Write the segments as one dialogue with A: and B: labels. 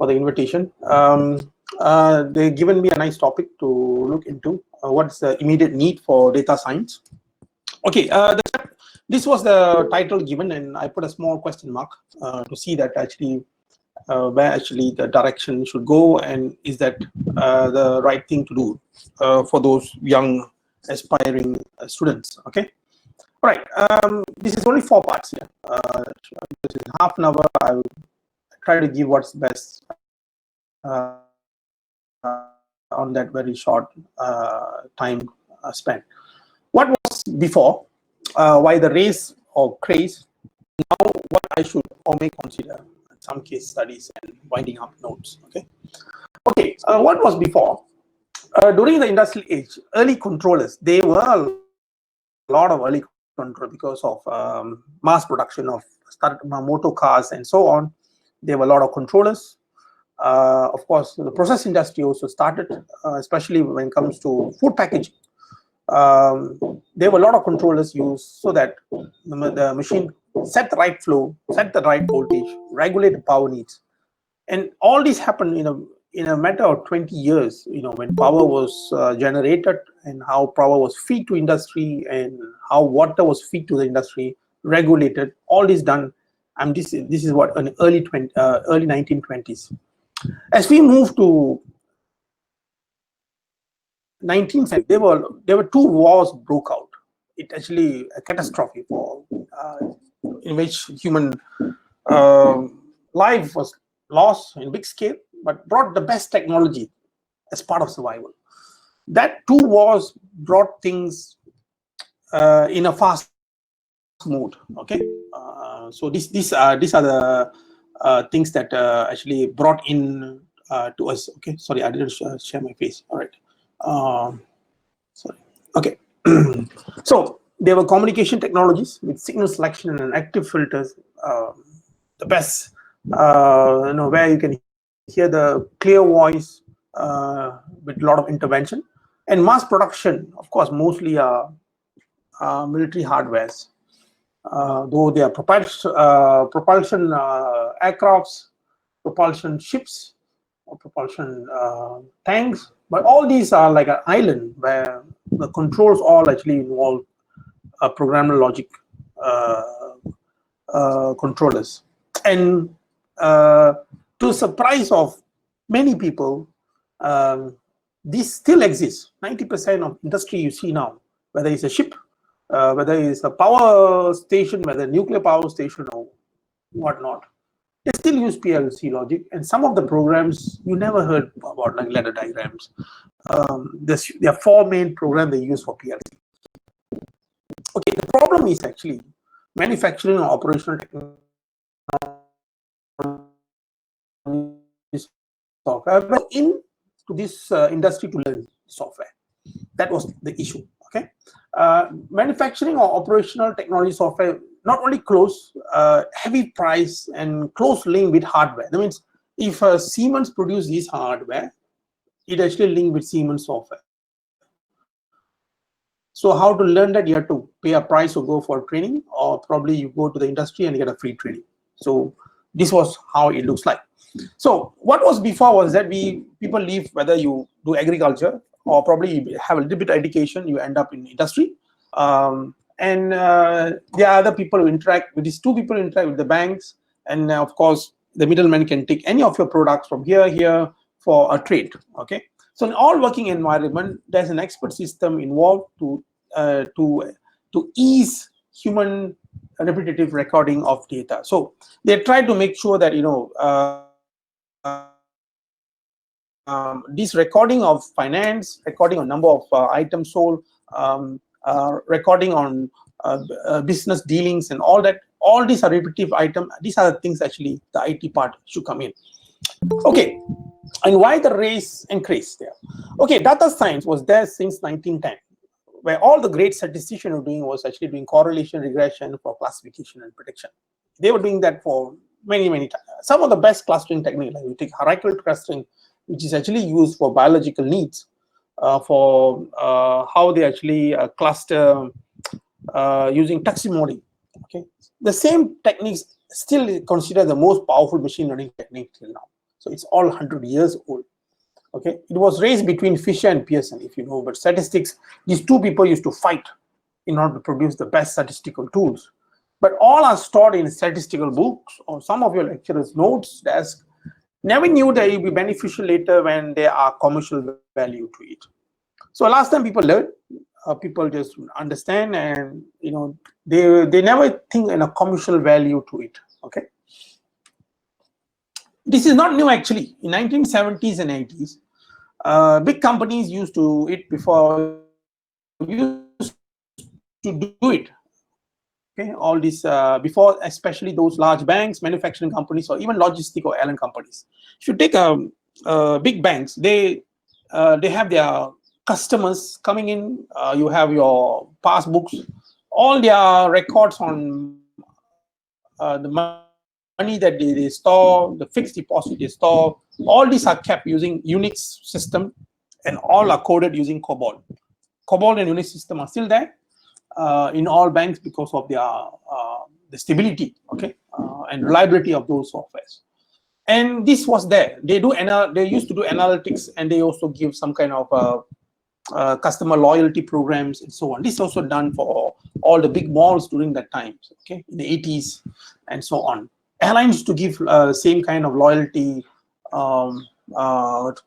A: for the invitation. They've given me a nice topic to look into. What's the immediate need for data science? Okay, this was the title given, and I put a small question mark to see that actually where actually the direction should go, and is that the right thing to do for those young aspiring students. Okay, all right. This is only 4 parts here. This is half an hour. I will try to give what's best on that very short time span. What was before? Why the race or craze? Now, what I should or may consider. Some case studies and winding up notes. Okay. Okay. What was before? During the industrial age, early controllers, they were a lot of early control because of mass production of motor cars and so on. There were a lot of controllers. Of course, the process industry also started, especially when it comes to food packaging. There were a lot of controllers used so that the machine set the right flow, set the right voltage, regulate the power needs, and all this happened in a matter of 20 years. When power was generated and how power was fed to industry and how water was fed to the industry, regulated, all this done. And this is what in early 1920s. As we move to 19th, there were 2 wars broke out. It actually a catastrophe for in which human life was lost in big scale, but brought the best technology as part of survival. That 2 wars brought things in a fast mode. Okay, so these are the things that actually brought in to us. Okay, sorry, I didn't share my face. All right. Sorry. Okay. So there were communication technologies with signal selection and active filters. The best, where you can hear the clear voice with a lot of intervention, and mass production. Of course, mostly military hardwares. Though they are propulsion aircrafts, propulsion ships, or propulsion tanks, but all these are like an island where the controls all actually involve programmable logic controllers. And to surprise of many people, this still exists. 90% of industry you see now, whether it's a ship, whether it's a power station, whether nuclear power station or whatnot, they still use PLC logic. And some of the programs you never heard about, like ladder diagrams. There are 4 main programs they use for PLC. Okay, the problem is actually manufacturing or operational technology software. But into this industry to learn software. That was the issue. Okay, manufacturing or operational technology software not only close, heavy price and close link with hardware. That means if Siemens produce this hardware, it actually link with Siemens software. So how to learn that? You have to pay a price or go for training, or probably you go to the industry and get a free training. So this was how it looks like. So what was before was that people leave, whether you do agriculture or probably you have a little bit of education, you end up in industry. And there are other people who interact with these 2 people interact with the banks, and of course the middleman can take any of your products from here for a trade. Okay, so in all working environment, there's an expert system involved to ease human repetitive recording of data. So they try to make sure that this recording of finance, recording on number of items sold, recording on business dealings and all that, all these are repetitive items. These are the things actually the IT part should come in. Okay, and why the race and craze there? Okay, data science was there since 1910, where all the great statisticians were doing was actually doing correlation, regression for classification and prediction. They were doing that for many times. Some of the best clustering techniques, like you take hierarchical clustering, which is actually used for biological needs, for how they actually cluster using taxonomy. Okay, the same techniques still considered the most powerful machine learning technique till now. So it's all 100 years old. Okay, it was raised between Fisher and Pearson, if you know, but statistics, these two people used to fight in order to produce the best statistical tools. But all are stored in statistical books or some of your lecturers' notes desk. Never knew that it would be beneficial later when there are commercial value to it. So last time people learn, people just understand, and you know, they never think in a commercial value to it. Okay, this is not new actually. In 1970s and 80s, big companies used to do it. Okay, all these before, especially those large banks, manufacturing companies, or even logistic or airline companies. If you take big banks, they have their customers coming in. You have your passbooks, all their records on the money that they store, the fixed deposit they store. All these are kept using Unix system, and all are coded using COBOL. COBOL and Unix system are still there in all banks because of their the stability, okay, and reliability of those softwares. And this was there. They used to do analytics, and they also give some kind of customer loyalty programs and so on. This is also done for all the big malls during that time, okay, in the 80s and so on. Airlines to give same kind of loyalty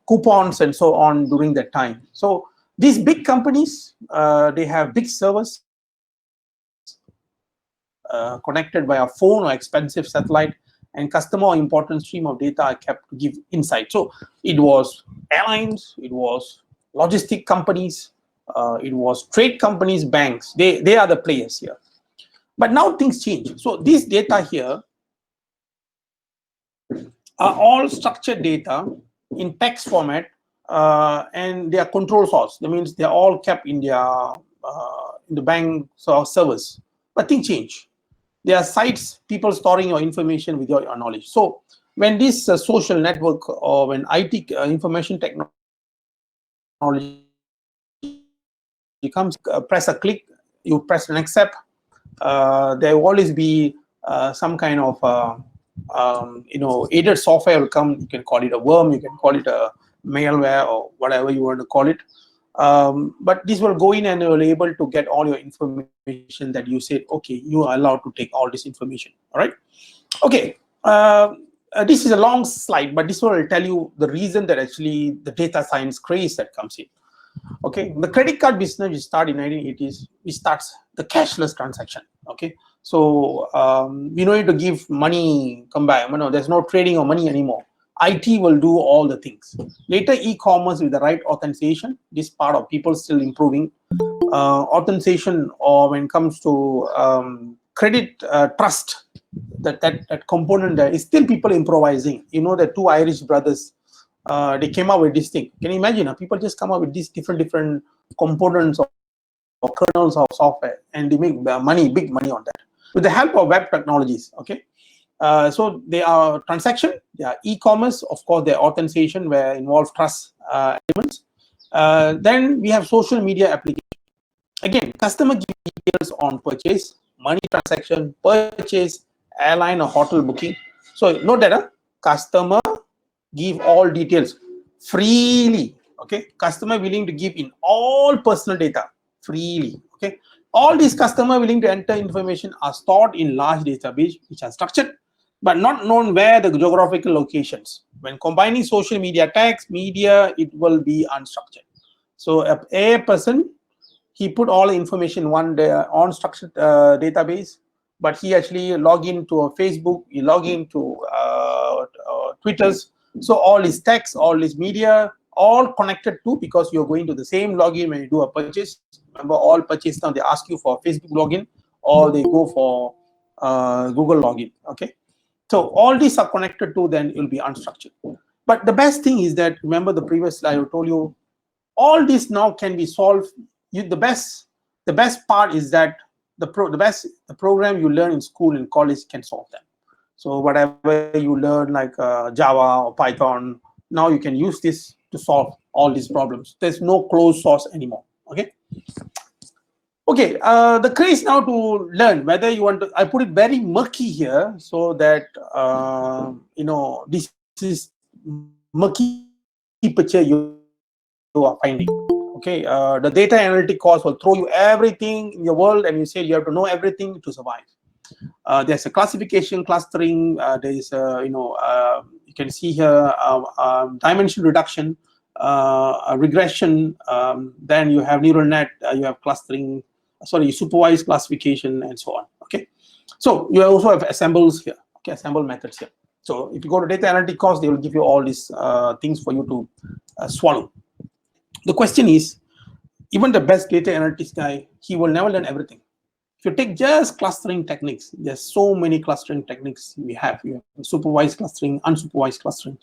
A: coupons and so on during that time. So these big companies, they have big servers connected by a phone or expensive satellite, and customer important stream of data are kept to give insight. So it was airlines, it was logistic companies, it was trade companies, banks. They are the players here. But now things change. So these data here are all structured data in text format, and they are control source. That means they are all kept in the bank servers. But things change. There are sites, people storing your information without your knowledge. So when this social network or when IT information technology comes, press a click, you press an accept, there will always be some kind of aided software will come. You can call it a worm, you can call it a malware, or whatever you want to call it. But this will go in and will be able to get all your information that you said, okay, you are allowed to take all this information. All right. Okay. This is a long slide, but this will tell you the reason that actually the data science craze that comes in. Okay, the credit card business we start in 1980s. We starts the cashless transaction. Okay, so we don't need to give money come back. No, there's no trading of money anymore. IT will do all the things. Later, e-commerce with the right authentication. This part of people still improving. Authentication, or when it comes to credit trust, that component there is still people improvising. You know, the two Irish brothers, they came up with this thing. Can you imagine? People just come up with these different components or kernels of software, and they make big money on that with the help of web technologies. Okay. So they are transaction, they are e-commerce, of course, their authentication where involve trust elements. Then we have social media application. Again, customer give details on purchase, money transaction, purchase, airline or hotel booking. So note that customer give all details freely. Okay, customer willing to give in all personal data freely. Okay, all these customer willing to enter information are stored in large database which are structured, but not known where the geographical locations. When combining social media tags, media, it will be unstructured. So a person, he put all the information one unstructured database, but he actually log into a Facebook, he log into Twitter's. So all his text, all his media, all connected to, because you're going to the same login when you do a purchase. Remember, all purchase now they ask you for Facebook login, or they go for Google login. Okay. So all these are connected to, then it will be unstructured. But the best thing is that, remember the previous slide I told you, all this now can be solved. The best part is that the program you learn in school and college can solve them. So whatever you learn, like Java or Python, now you can use this to solve all these problems. There's no closed source anymore. Okay. Okay, the craze now to learn whether you want to, I put it very murky here so that, you know, this is murky picture you are finding. Okay, the data analytic course will throw you everything in your world, and you say you have to know everything to survive. There's a classification, clustering. There is you can see here dimension reduction, regression. Then you have neural net. You have clustering. Sorry, supervised classification, and so on. Okay, so you also have assembles here. Okay, assemble methods here. So if you go to data analytic course, they will give you all these things for you to swallow. The question is, even the best data analytics guy, he will never learn everything. If you take just clustering techniques, there's so many clustering techniques we have. You have supervised clustering, unsupervised clustering.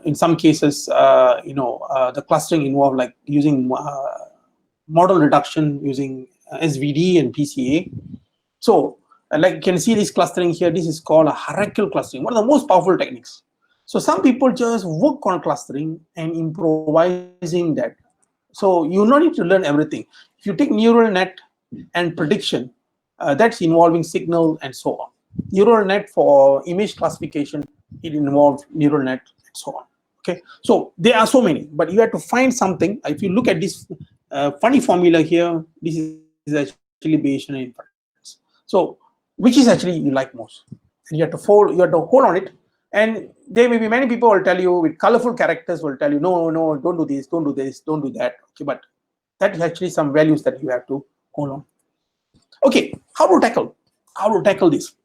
A: In some cases, the clustering involve like using model reduction using SVD and PCA. So, like you can see this clustering here, this is called a hierarchical clustering, one of the most powerful techniques. So some people just work on clustering and improvising that. So you don't need to learn everything. If you take neural net and prediction, that's involving signal and so on. Neural net for image classification, it involves neural net and so on. Okay, so there are so many, but you have to find something. If you look at this funny formula here, this is actually Bayesian inference. So which is actually you like most? And you have to hold on it. And there may be many people will tell you with colorful characters will tell you, no, don't do this, don't do this, don't do that. Okay, but that is actually some values that you have to hold on. Okay, how to tackle this?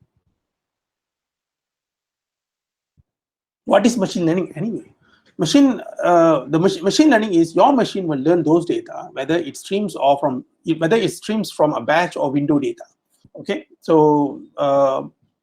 A: What is machine learning anyway? Machine learning is your machine will learn those data, whether it streams from a batch or window data. Okay, so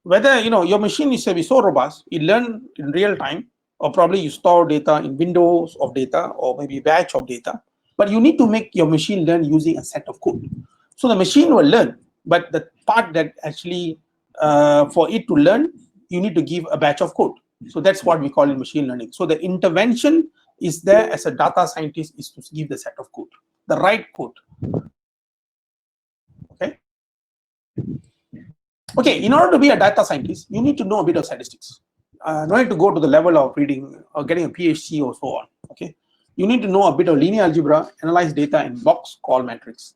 A: whether your machine is so robust, it learn in real time, or probably you store data in windows of data or maybe batch of data, but you need to make your machine learn using a set of code. So the machine will learn, but the part that actually for it to learn, you need to give a batch of code. So that's what we call in machine learning. So the intervention is there as a data scientist is to give the set of code, the right code. Okay, in order to be a data scientist, you need to know a bit of statistics. No need to go to the level of reading or getting a PhD or so on. Okay, you need to know a bit of linear algebra, analyze data in box called matrix.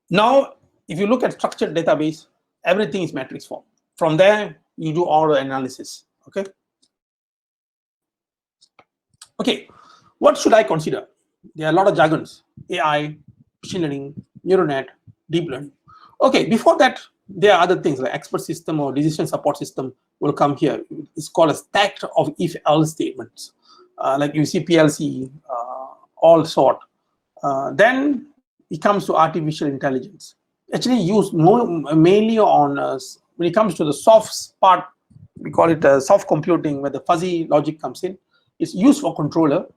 A: Now, if you look at structured database, everything is matrix form. From there, you do all the analysis. Okay. Okay, what should I consider? There are a lot of jargons: AI, machine learning, neural net, deep learning. Okay, before that, there are other things like expert system or decision support system will come here. It's called a stack of if-else statements. Like you see PLC, all sort. Then it comes to artificial intelligence. Actually used mainly on, when it comes to the soft part, we call it soft computing, where the fuzzy logic comes in. It's used for controller.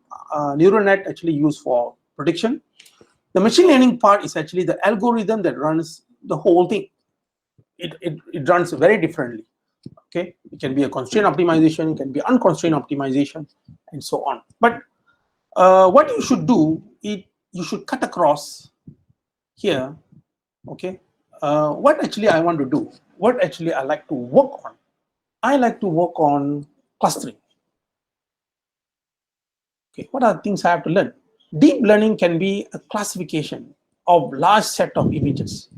A: Neural net actually used for prediction. The machine learning part is actually the algorithm that runs the whole thing. It runs very differently. Okay, it can be a constraint optimization, it can be unconstrained optimization, and so on. But what you should do, you should cut across here. Okay, what actually I want to do, what actually I like to work on. I like to work on clustering. Okay, what are the things I have to learn? Deep learning can be a classification of large set of images.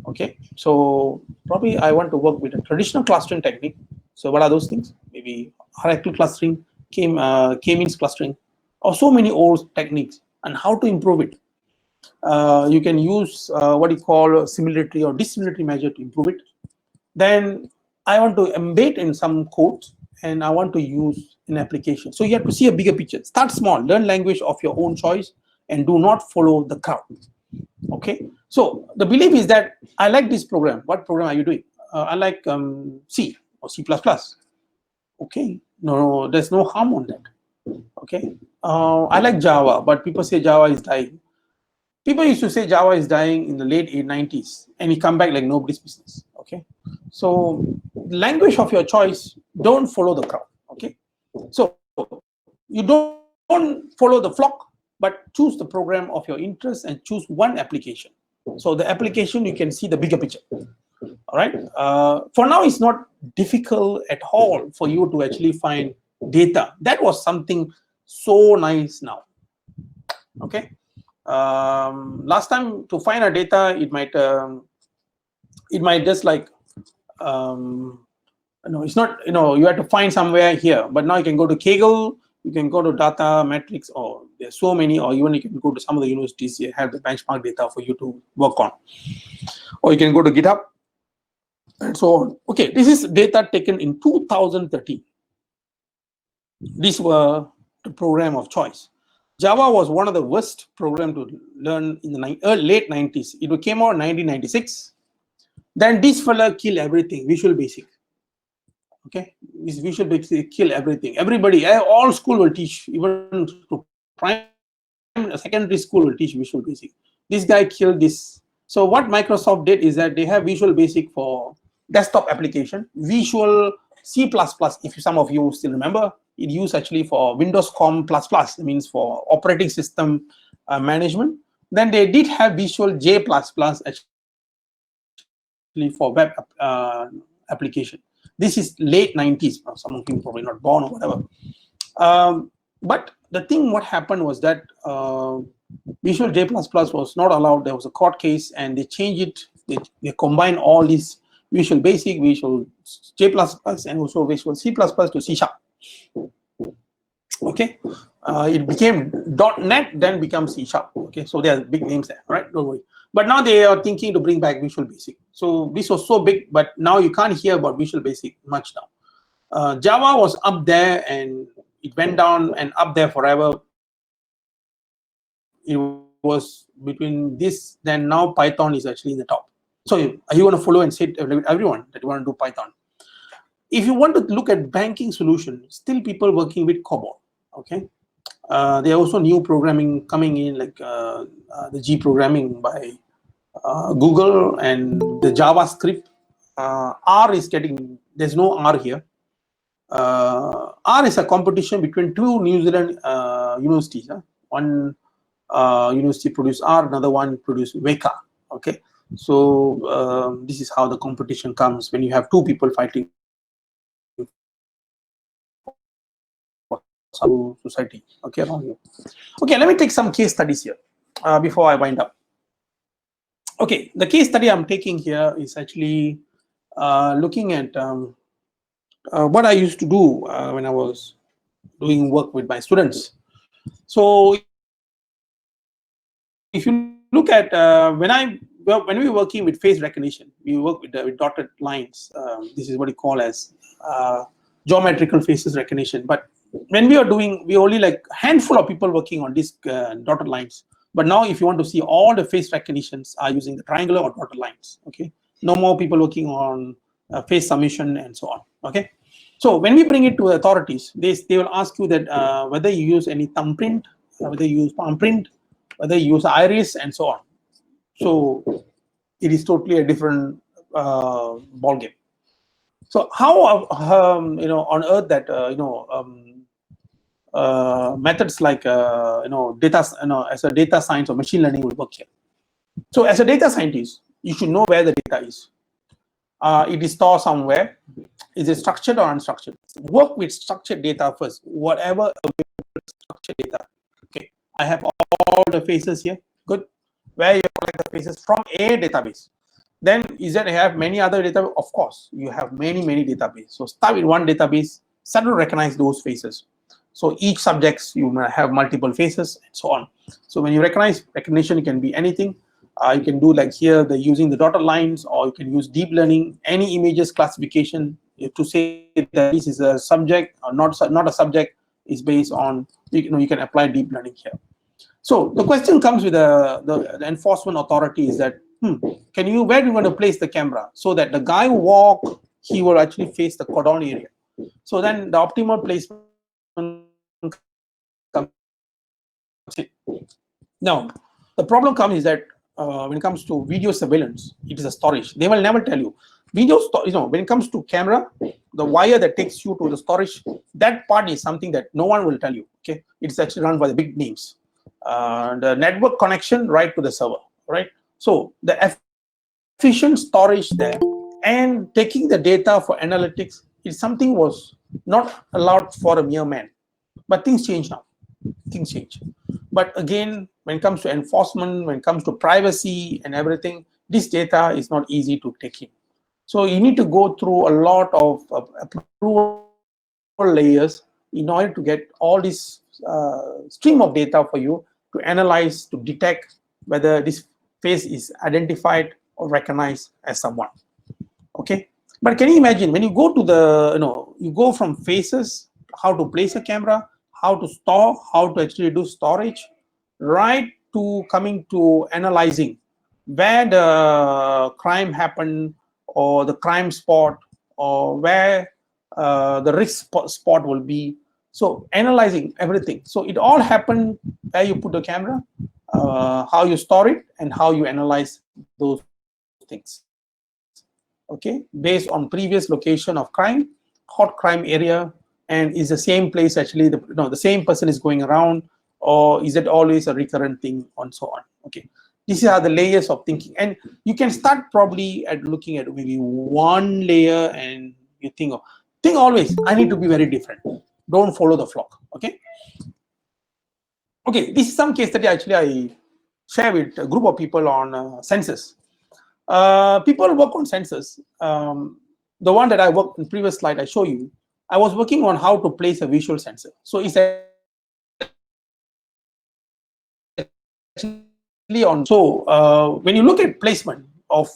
A: Okay, so probably I want to work with a traditional clustering technique. So what are those things? Maybe hierarchical clustering, K-means clustering, or so many old techniques, and how to improve it. You can use what you call a similarity or dissimilarity measure to improve it. Then I want to embed in some codes, and I want to use an application. So you have to see a bigger picture. Start small, learn language of your own choice, and do not follow the crowd. Okay, so the belief is that I like this program. What program are you doing? I like C or C++. Okay, no, there's no harm on that. Okay, I like Java, but people say Java is dying. People used to say Java is dying in the late 90s, and you come back like nobody's business. Okay, so language of your choice, don't follow the crowd. Okay, so you don't follow the flock, but choose the program of your interest and choose one application. So the application, you can see the bigger picture. All right? For now, it's not difficult at all for you to actually find data. That was something so nice now. Okay. Last time to find a data, it might just like no, it's not, you have to find somewhere here, but now you can go to Kaggle, you can go to data matrix, or there's so many, or even you can go to some of the universities, you have the benchmark data for you to work on, or you can go to GitHub and so on. Okay, this is data taken in 2013. These were the program of choice. Java was one of the worst program to learn in the late 90s. It came out in 1996. Then this fella killed everything, Visual Basic. Okay, this Visual Basic kill everything. Everybody, all school will teach, even to secondary school will teach Visual Basic. This guy killed this. So what Microsoft did is that they have Visual Basic for desktop application, Visual C++, if some of you still remember, it used actually for Windows COM++, it means for operating system management. Then they did have Visual J++ actually for web application. This is late 90s. Some of you probably not born or whatever. But the thing, what happened was that Visual J++ was not allowed. There was a court case, and they changed it. They combined all these Visual Basic, Visual J++, and also Visual C++ to C#. Okay, it became .NET, then becomes C#. Okay, so there are big names there, right? Don't worry. But now they are thinking to bring back Visual Basic. So this was so big, but now you can't hear about Visual Basic much now. Java was up there, and it went down and up there forever. It was between this, then now Python is actually in the top. So are you going to follow and say to everyone that you want to do Python? If you want to look at banking solutions, still people working with COBOL. Okay, there are also new programming coming in, like the G programming by Google, and the JavaScript. R is getting, there's no R here. R is a competition between two New Zealand universities. One university produce R, another one produce Weka. Okay, so this is how the competition comes when you have two people fighting for society. Okay, around you. Okay, let me take some case studies here before I wind up. Okay, the case study I'm taking here is actually looking at what I used to do when I was doing work with my students. So if you look at when we were working with face recognition, we work with dotted lines. This is what we call as geometrical faces recognition. But when we are doing, we only like a handful of people working on these dotted lines. But now if you want to see, all the face recognitions are using the triangular or dotted lines. Okay, no more people working on face submission and so on. Okay, so when we bring it to authorities, they will ask you that whether you use any thumbprint, whether you use palm print, whether you use iris, and so on. So it is totally a different ball game. So how on earth that methods like data, as a data science or machine learning will work here. So as a data scientist, you should know where the data is. It is stored somewhere. Is it structured or unstructured? Work with structured data first. Whatever structured data. Okay, I have all the faces here. Good. Where you collect the faces from a database. Then is that I have many other data? Of course, you have many databases. So start with one database, start to recognize those faces. So each subjects, you might have multiple faces and so on. So when you recognition, it can be anything. You can do like here, using the dotted lines, or you can use deep learning, any images classification to say that this is a subject or not a subject is based on, you can apply deep learning here. So the question comes with the enforcement authority is that, where do you want to place the camera so that the guy who walk, he will actually face the cordon area. So then the optimal placement comes in. Now, the problem comes is that when it comes to video surveillance, it is a storage. They will never tell you. When it comes to camera, the wire that takes you to the storage, that part is something that no one will tell you. Okay, it's actually run by the big names. The network connection right to the server, right? So the efficient storage there and taking the data for analytics is something was not allowed for a mere man. But things change now. Things change. But again, when it comes to enforcement, when it comes to privacy and everything, this data is not easy to take in. So you need to go through a lot of approval layers in order to get all this stream of data for you to analyze, to detect whether this face is identified or recognized as someone. Okay, but can you imagine when you go to the, you go from faces, how to place a camera, how to store, how to actually do storage, right to coming to analyzing where the crime happened or the crime spot or where the risk spot will be. So analyzing everything. So it all happened where you put the camera, how you store it, and how you analyze those things. Okay, based on previous location of crime, hot crime area, and is the same place actually the same person is going around, or is it always a recurrent thing, and so on. Okay, these are the layers of thinking, and you can start probably at looking at maybe one layer, and you think always I need to be very different. Don't follow the flock. Okay. Okay, this is some case study actually I share with a group of people on census. People work on sensors. The one that I worked in previous slide I show you, I was working on how to place a visual sensor. So it's actually on. So when you look at placement of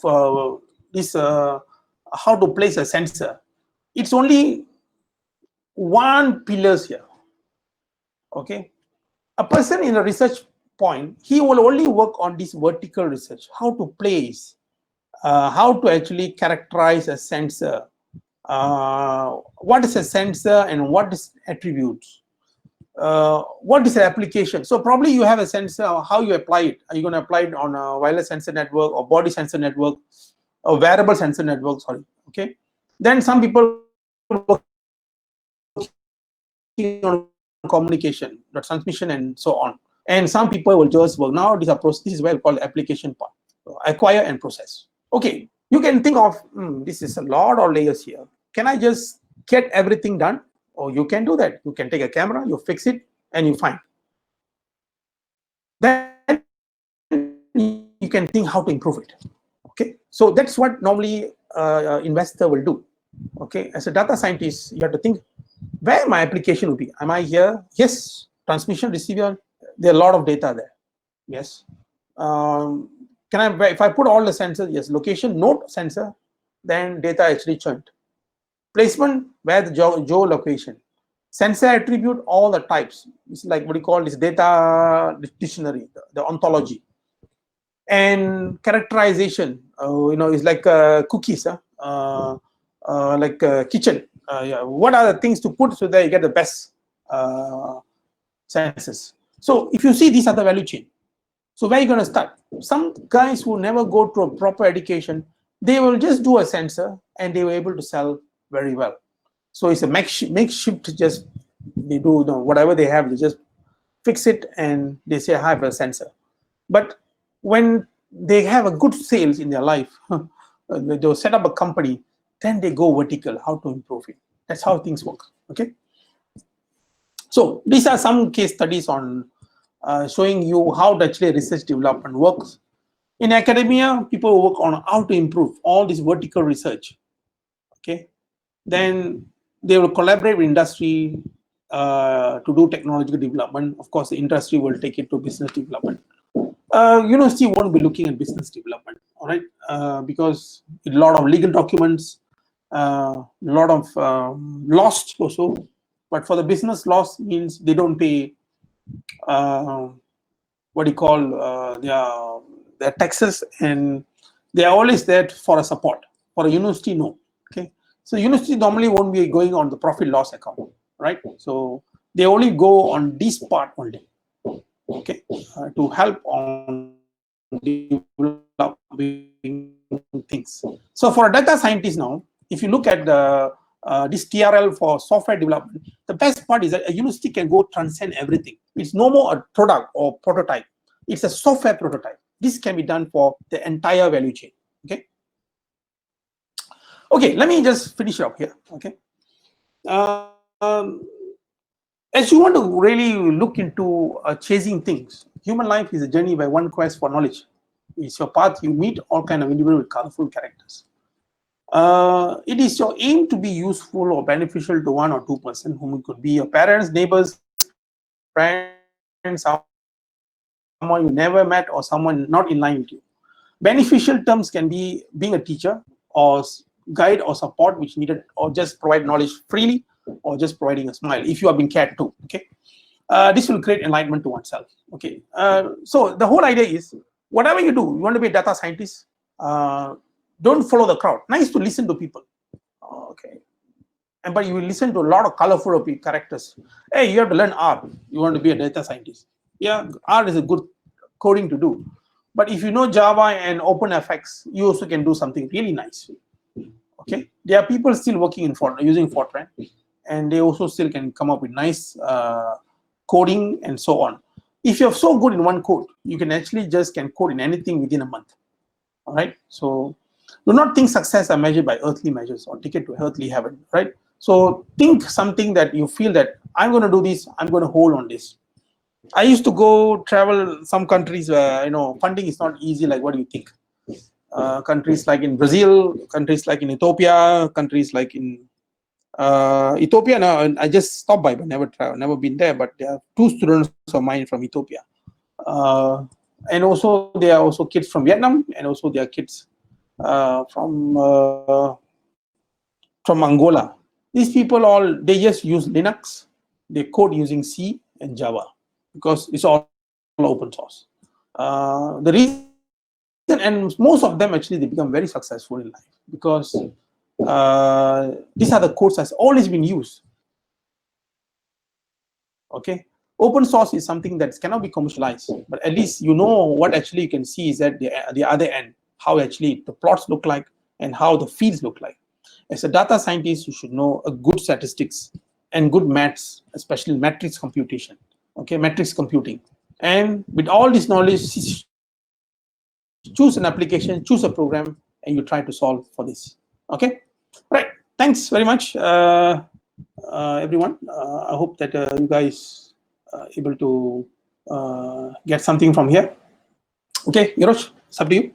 A: this, how to place a sensor, it's only one pillars here. Okay, a person in a research point, he will only work on this vertical research, how to place. How to actually characterize a sensor, what is a sensor and what is attributes, what is the application. So probably you have a sensor, how you apply it. Are you going to apply it on a wireless sensor network or body sensor network or wearable sensor network, sorry. Okay, then some people working on communication, the transmission and so on, and some people will just work. Now this is where we call the application part, so acquire and process. Okay, you can think of this is a lot of layers here. Can I just get everything done? Or you can do that. You can take a camera, you fix it, and you find. Then you can think how to improve it. Okay, so that's what normally investor will do. Okay, as a data scientist, you have to think where my application will be. Am I here? Yes, transmission, receiver. There are a lot of data there. Yes. Can I, if I put all the sensors, yes, location, node sensor, then data actually churned. Placement, where the geolocation. Sensor attribute, all the types. It's like what you call this data dictionary, the ontology. And characterization, is like cookies, like kitchen. Yeah. What are the things to put so that you get the best sensors? So if you see, these are the value chain. So where are you going to start? Some guys who never go through a proper education, they will just do a sensor and they were able to sell very well. So it's a makeshift, just they do whatever they have, they just fix it and they say I have a sensor. But when they have a good sales in their life, they'll set up a company, then they go vertical, how to improve it. That's how things work. Okay. So these are some case studies on showing you how actually research development works. In academia, people work on how to improve all this vertical research. Okay, then they will collaborate with industry to do technological development. Of course, the industry will take it to business development. University won't be looking at business development, all right, because a lot of legal documents, a lot of lost also. But for the business loss means they don't pay what do you call their taxes, and they are always there for a support. For a university, no. Okay, so university normally won't be going on the profit loss account, right? So they only go on this part only. Okay, to help on developing things. So for a data scientist now, if you look at the this TRL for software development, the best part is that a university can go transcend everything. It's no more a product or prototype. It's a software prototype. This can be done for the entire value chain. Okay. Okay, let me just finish up here. Okay. As you want to really look into chasing things, human life is a journey by one quest for knowledge. It's your path. You meet all kind of individuals with colorful characters. It is your aim to be useful or beneficial to one or two person, whom it could be your parents, neighbors, friends, someone you never met, or someone not in line with you. Beneficial terms can be being a teacher or guide or support which needed, or just provide knowledge freely, or just providing a smile if you are being cared to. Okay, this will create enlightenment to oneself. Okay, so the whole idea is whatever you do, you want to be a data scientist, don't follow the crowd. Nice to listen to people. Okay, and but you will listen to a lot of colorful characters. Hey, you have to learn R. You want to be a data scientist. Yeah, R is a good coding to do. But if you know Java and OpenFX, you also can do something really nice. Okay, there are people still working in using Fortran, and they also still can come up with nice coding and so on. If you're so good in one code, you can actually just can code in anything within a month. All right, so do not think success are measured by earthly measures or ticket to earthly heaven. Right, so think something that you feel that I'm going to do this, I'm going to hold on this. I used to go travel some countries where funding is not easy like what do you think. Countries like in Brazil, countries like in Ethiopia, countries like in Ethiopia. Now I just stopped by, but never been there. But there are two students of mine from Ethiopia, and also there are also kids from Vietnam, and also there are kids from Angola. These people they just use Linux. They code using C and Java because it's all open source. The reason, and most of them actually they become very successful in life because these are the codes that's always been used. Okay, open source is something that cannot be commercialized, but at least you know what actually you can see is that the other end, how actually the plots look like and how the fields look like. As a data scientist, you should know a good statistics and good maths, especially matrix computation. Okay, matrix computing. And with all this knowledge, choose an application, choose a program, and you try to solve for this. Okay, right. Thanks very much, everyone. I hope that you guys are able to get something from here. Okay, Hirosh, it's up to you.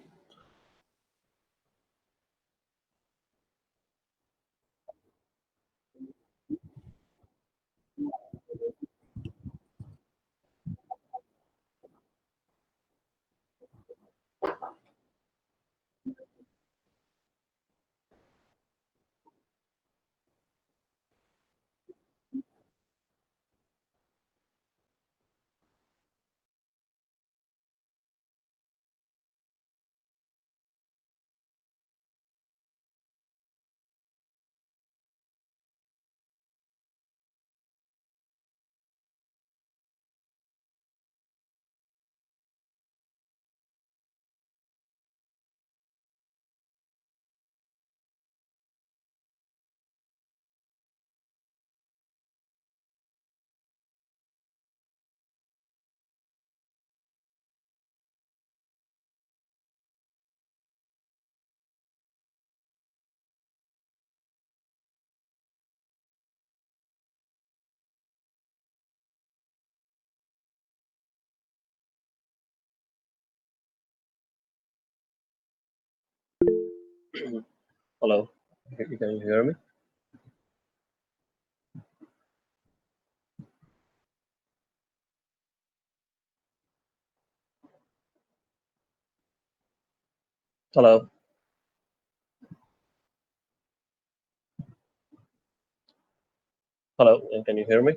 B: Hello, can you hear me? Hello. Hello, can you hear me?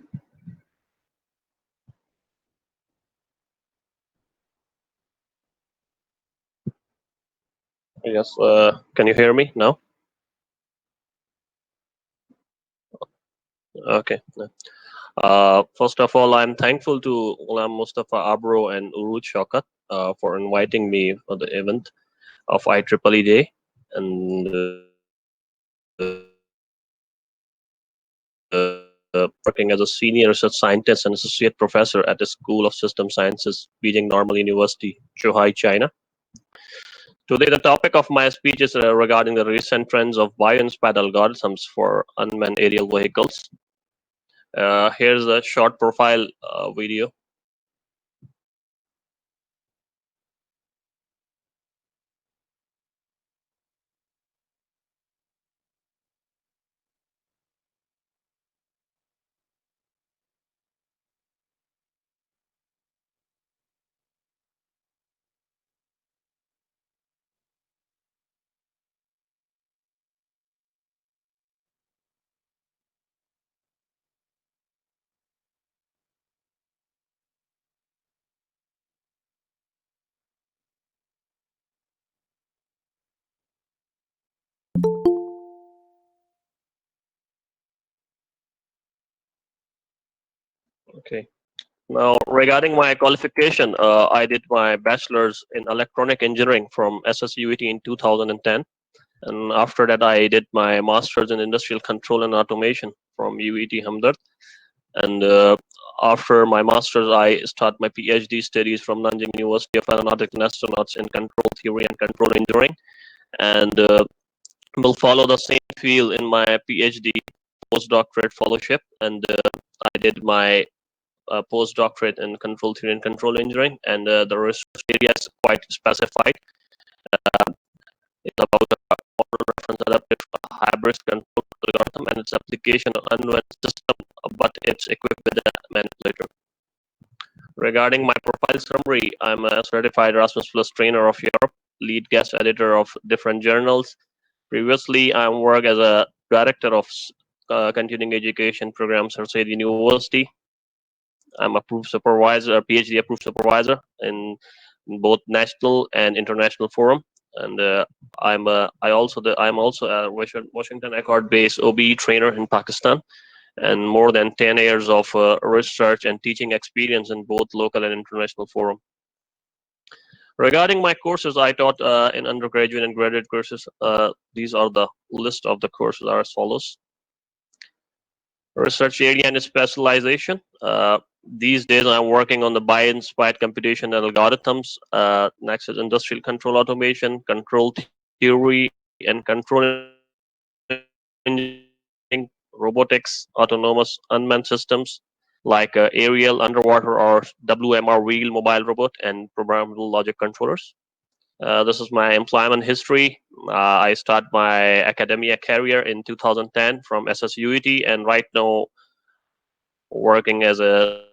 B: Yes, can you hear me now? Okay. First of all, I'm thankful to Ulam Mustafa Abro and Uruj Shaukat for inviting me for the event of IEEE Day, and working as a senior research scientist and associate professor at the School of System Sciences, Beijing Normal University, Zhuhai, China. Today, the topic of my speech is regarding the recent trends of bio-inspired algorithms for unmanned aerial vehicles. Here's a short profile video. Okay. Now, regarding my qualification, I did my bachelor's in electronic engineering from SSUET in 2010. And after that, I did my master's in industrial control and automation from UET Hamdard. And after my master's, I start my PhD studies from Nanjing University of Aeronautics and Astronauts in control theory and control engineering. And will follow the same field in my PhD postdoctorate fellowship. And I did my postdoctorate in control theory and control engineering. And the research area is quite specified. It's about the model reference adaptive hybrid control algorithm and its application on unmanned system, but it's equipped with a manipulator. Regarding my profile summary, I'm a certified Erasmus Plus trainer of Europe, lead guest editor of different journals. Previously, I worked as a director of continuing education programs at Zain University. I'm approved supervisor, PhD approved supervisor in both national and international forum. And I'm also a Washington Accord-based OBE trainer in Pakistan, and more than 10 years of research and teaching experience in both local and international forum. Regarding my courses, I taught in undergraduate and graduate courses. These are the list of the courses are as follows. Research area and specialization. These days I'm working on the bio-inspired computation and algorithms. Next is industrial control automation, control theory and control engineering, robotics, autonomous unmanned systems like aerial, underwater, or WMR wheel mobile robot, and programmable logic controllers. This is my employment history. I start my academia career in 2010 from SSUET, and right now working as a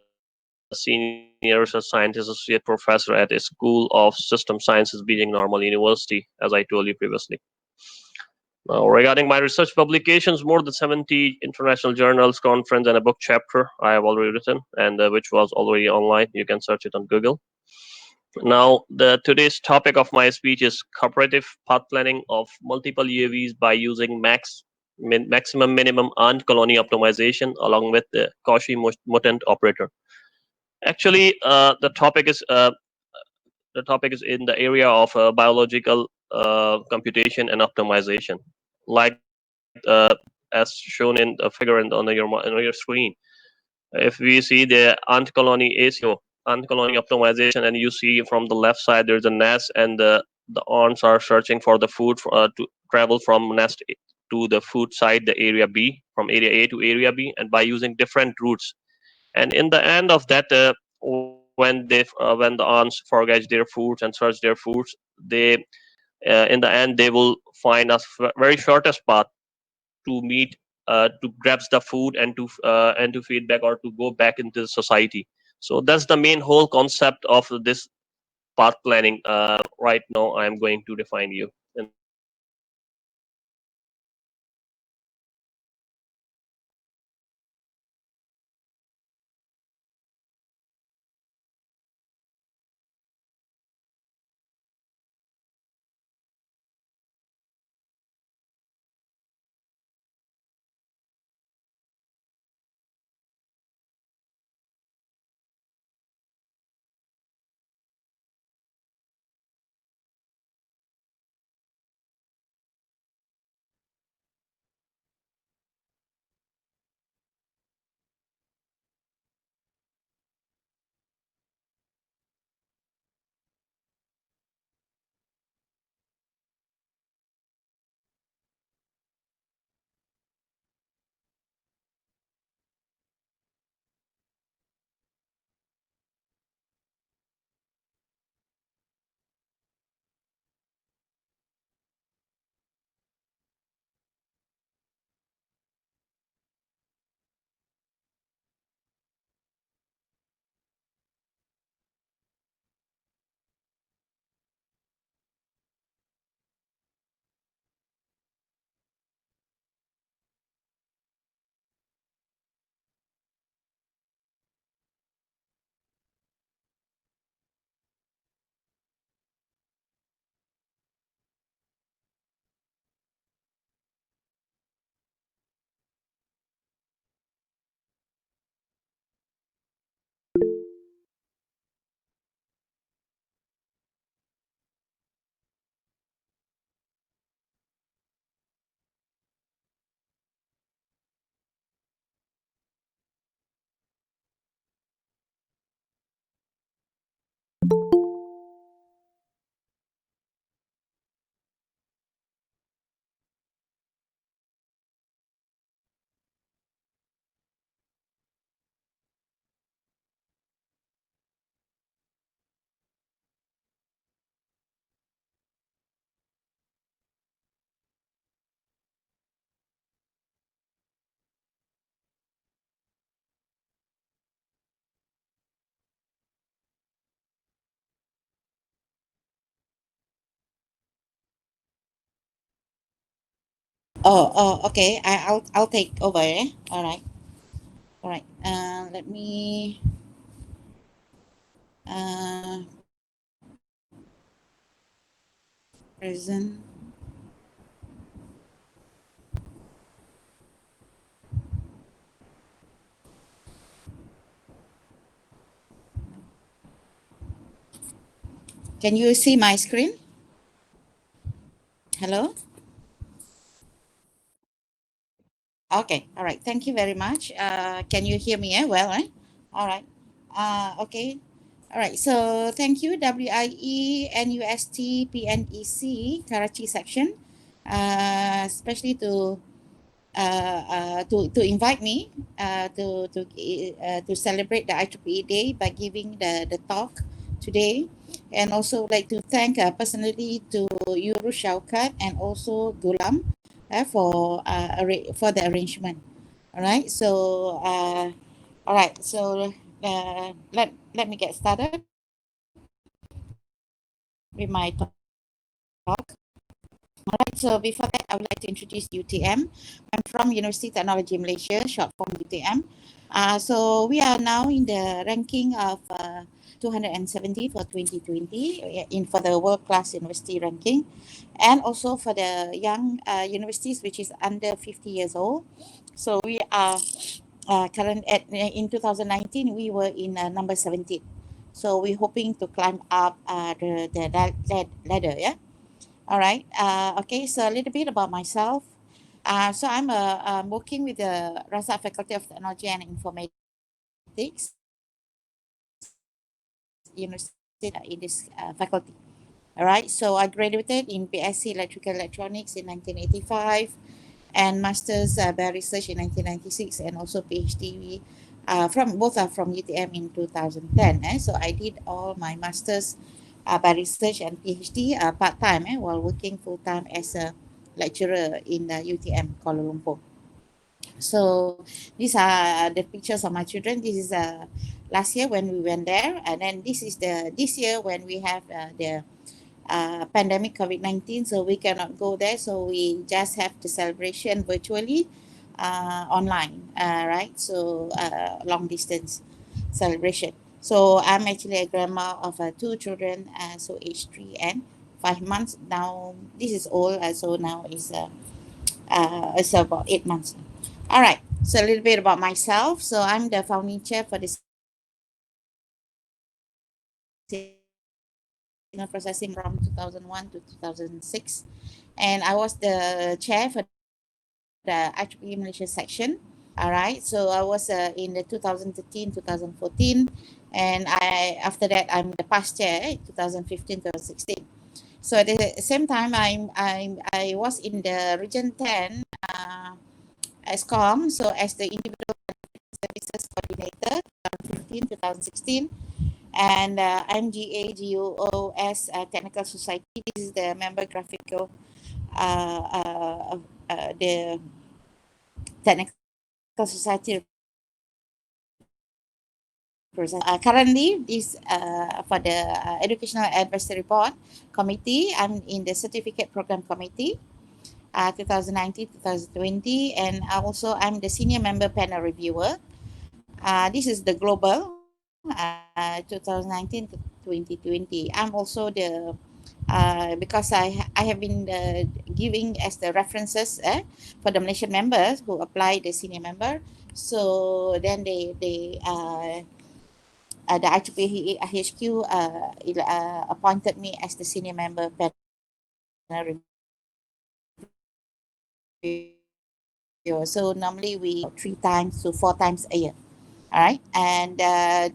B: senior research scientist associate professor at a School of System Sciences, Beijing Normal University, as I told you previously. Now, regarding my research publications, more than 70 international journals, conference, and a book chapter I have already written, and which was already online. You can search it on Google. Now, today's topic of my speech is cooperative path planning of multiple UAVs by using maximum minimum and colony optimization along with the Cauchy mutant operator. Actually, the topic is in the area of biological computation and optimization, like as shown in the figure on your screen. If we see the ant colony optimization, and you see from the left side there's a nest, and the ants are searching for the food to travel from nest to the food site, the area B, from area A to area B, and by using different routes. And in the end of that, when the ants forage their foods and search their foods, they in the end they will find a very shortest path to meet to grab the food and to feed back or to go back into society. So that's the main whole concept of this path planning. Right now I'm going to define you.
C: Okay. I'll take over. All right. All right. Let me present. Can you see my screen? Hello? Okay. All right. Thank you very much. Can you hear me? Well, all right. Okay. All right. So thank you, WIE NUST PNEC Karachi section, especially to invite me to celebrate the IEEE Day by giving the talk today, and also like to thank personally to Yuru Shaukat and also Gulam for the arrangement. All right. So all right. So let me get started with my talk. All right, so before that, I would like to introduce UTM. I'm from University Technology Malaysia, short form UTM. So we are now in the ranking of 270 for 2020 for the world class university ranking, and also for the young universities which is under 50 years old. So we are in 2019 we were in number 17. So we're hoping to climb up the ladder, yeah. All right. Okay. So a little bit about myself. So I'm working with the Razak Faculty of Technology and Informatics University in this faculty. All right. So I graduated in BSc Electrical Electronics in 1985, and Masters by Research in 1996, and also PhD from both are from UTM in 2010. So I did all my masters by research and PhD part time while working full time as a lecturer in UTM Kuala Lumpur. So these are the pictures of my children. This is last year when we went there, and then this is this year when we have the pandemic COVID-19, so we cannot go there, so we just have the celebration virtually online, right? So long distance celebration. So I'm actually a grandma of two children, so age 3 and 5 months now. This is old, so now it's about 8 months. All right, so a little bit about myself. So I'm the founding chair for this processing from 2001 to 2006, and I was the chair for the IEEE Malaysia section. All right, so I was in the 2013 2014, and after that I'm the past chair 2015 2016. So at the same time I was in the region 10 ESCOM, so as the individual services coordinator 2015 2016, and MGA GOS Technical Society. This is the member graphical, the Technical Society. Currently, this for the Educational Adversary Board Committee, I'm in the Certificate Program Committee, 2019-2020, and also I'm the Senior Member Panel Reviewer. This is the Global 2019 to 2020. I'm also the because I have been giving as the references for the Malaysian members who apply the senior member. So then the IEEE HQ appointed me as the senior member panel reviewer. So normally we 3 times to 4 times a year. All right, and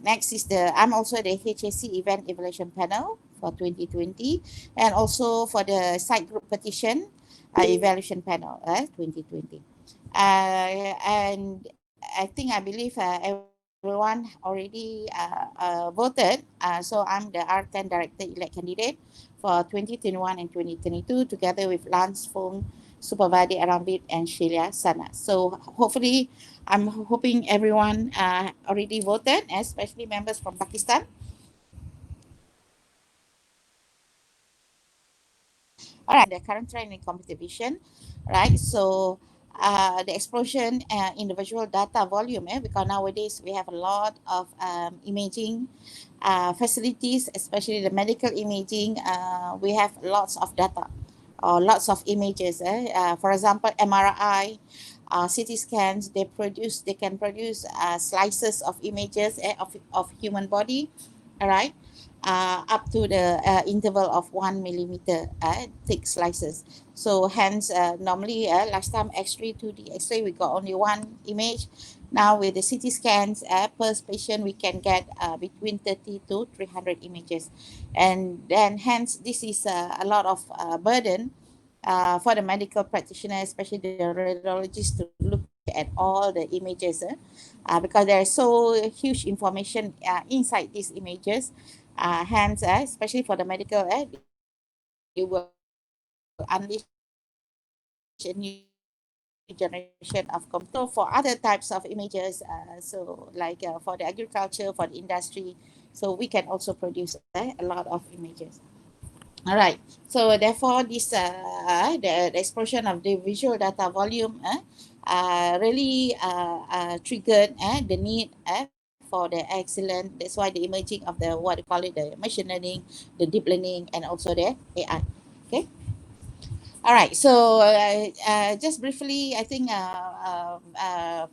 C: next is I'm also the HAC Event Evaluation Panel for 2020, and also for the site group petition evaluation panel 2020. And I believe everyone already voted. So I'm the R10 Director Elect Candidate for 2021 and 2022, together with Lance Fong, Supervadi Arambit, and Sheila Sana. So hopefully, I'm hoping everyone already voted, especially members from Pakistan. All right, the current trend in computer vision, right? So the explosion in the visual data volume, because nowadays we have a lot of imaging facilities, especially the medical imaging. We have lots of data or lots of images. For example, MRI, CT scans, they can produce slices of images of human body, all right, up to the interval of 1 millimeter thick slices. So hence, normally last time X-ray, 2D X-ray, we got only one image. Now with the CT scans per patient, we can get between 30 to 300 images. And then hence, this is a lot of burden for the medical practitioner, especially the radiologist, to look at all the images because there is so huge information inside these images. Hence, especially for the medical, it will unleash a new generation of computer. So for other types of images, so like for the agriculture, for the industry, so we can also produce a lot of images. All right. So therefore, this the explosion of the visual data volume really triggered the need for the excellent. That's why the emerging of the what they call it, the machine learning, the deep learning, and also the AI. Okay. All right. So just briefly, I think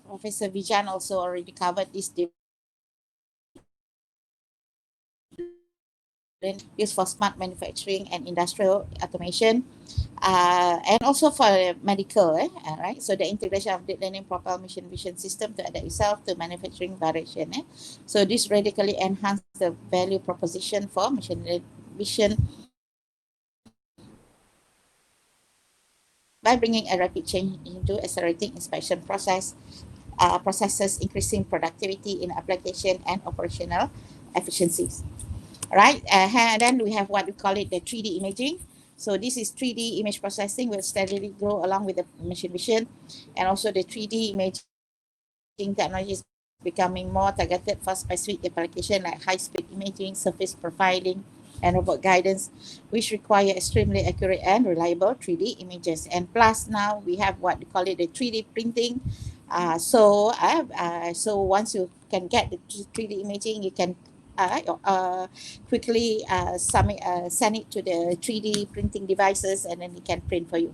C: Professor Vijanth also already covered this deep used for smart manufacturing and industrial automation, and also for medical, right? So the integration of deep learning propel machine vision system to adapt itself to manufacturing variation. So this radically enhance the value proposition for machine vision by bringing a rapid change into accelerating inspection processes, increasing productivity in application and operational efficiencies. Right, and then we have what we call it the 3D imaging. So this is 3D image processing will steadily grow along with the machine vision, and also the 3D imaging technology is becoming more targeted for specific application like high-speed imaging, surface profiling, and robot guidance, which require extremely accurate and reliable 3D images. And plus now we have what we call it the 3D printing. So once you can get the 3D imaging, you can quickly send it to the 3D printing devices, and then it can print for you.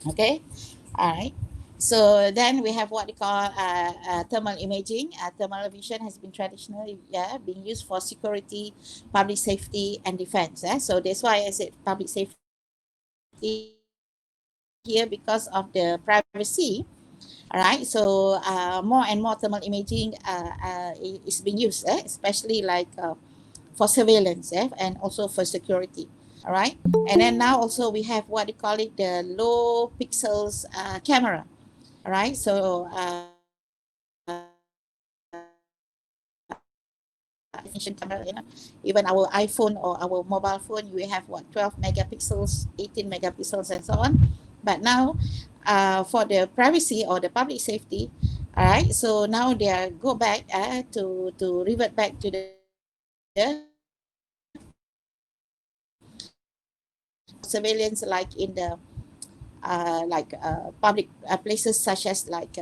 C: Okay, all right. So then we have what we call thermal imaging. Thermal vision has been traditionally being used for security, public safety, and defense. So that's why I said public safety here because of the privacy. All right, so more and more thermal imaging is being used, especially like for surveillance and also for security. All right, and then now also we have what we call it the low pixels camera. All right, so camera, even our iPhone or our mobile phone, we have what 12 megapixels, 18 megapixels, and so on. But now, for the privacy or the public safety, all right. So now they are go back to revert back to the surveillance, like in the public places such as like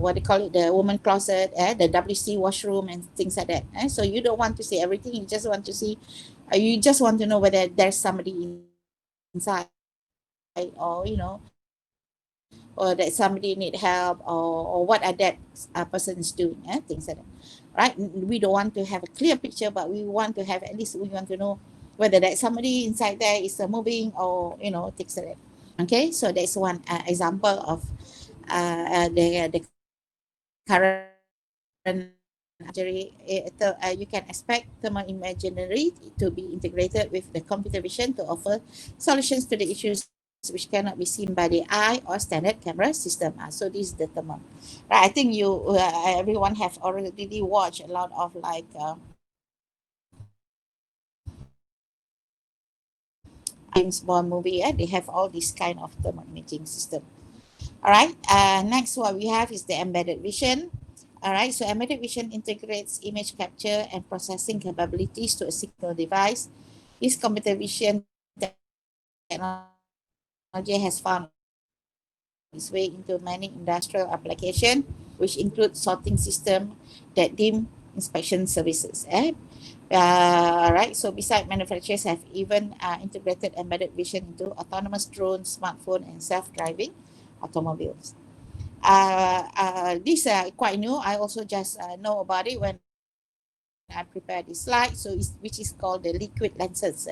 C: what they call it, the woman closet, the WC washroom and things like that. So you don't want to see everything. You just want to see, you just want to know whether there's somebody inside, or or that somebody need help, or what are that person is doing, things like that. Right? We don't want to have a clear picture, but we want to have, at least we want to know whether that somebody inside there is moving, or things like that. Okay, so that's one example of the current you can expect thermal imagery to be integrated with the computer vision to offer solutions to the issues which cannot be seen by the eye or standard camera system. So this is the thermal. Right, I think you everyone have already watched a lot of like James Bond movie. They have all this kind of thermal imaging system. All right. Next, what we have is the embedded vision. All right. So embedded vision integrates image capture and processing capabilities to a single device. This computer vision technology has found its way into many industrial applications, which include sorting system that deem inspection services. Right. So besides, manufacturers have even integrated embedded vision into autonomous drones, smartphone, and self-driving automobiles. These are quite new. I also just know about it when I prepared this slide. So which is called the liquid lenses.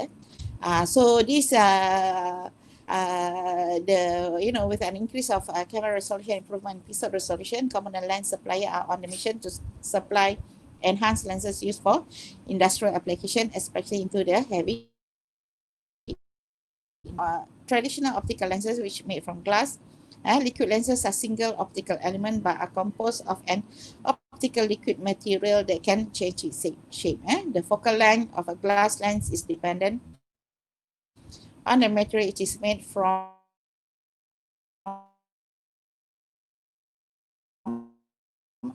C: So these with an increase of camera resolution, improvement in pixel resolution, component lens supplier are on the mission to supply enhanced lenses used for industrial application, especially into the heavy traditional optical lenses, which made from glass. Liquid lenses are single optical element but are composed of an optical liquid material that can change its shape. The focal length of a glass lens is dependent on the material it is made from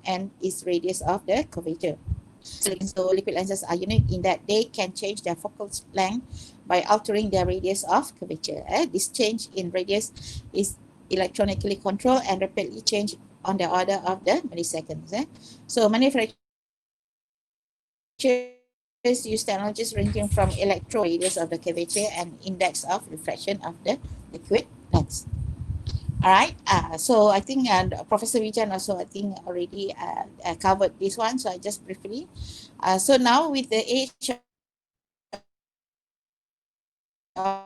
C: and its radius of the curvature. So liquid lenses are unique in that they can change their focal length by altering their radius of curvature. This change in radius is electronically controlled and rapidly change on the order of the milliseconds. So manufacturers use technologies ranging from electro radius of the curvature and index of refraction of the liquid lens. All right. So I think Professor Vijanth also already covered this one. So I just briefly. So now with the age of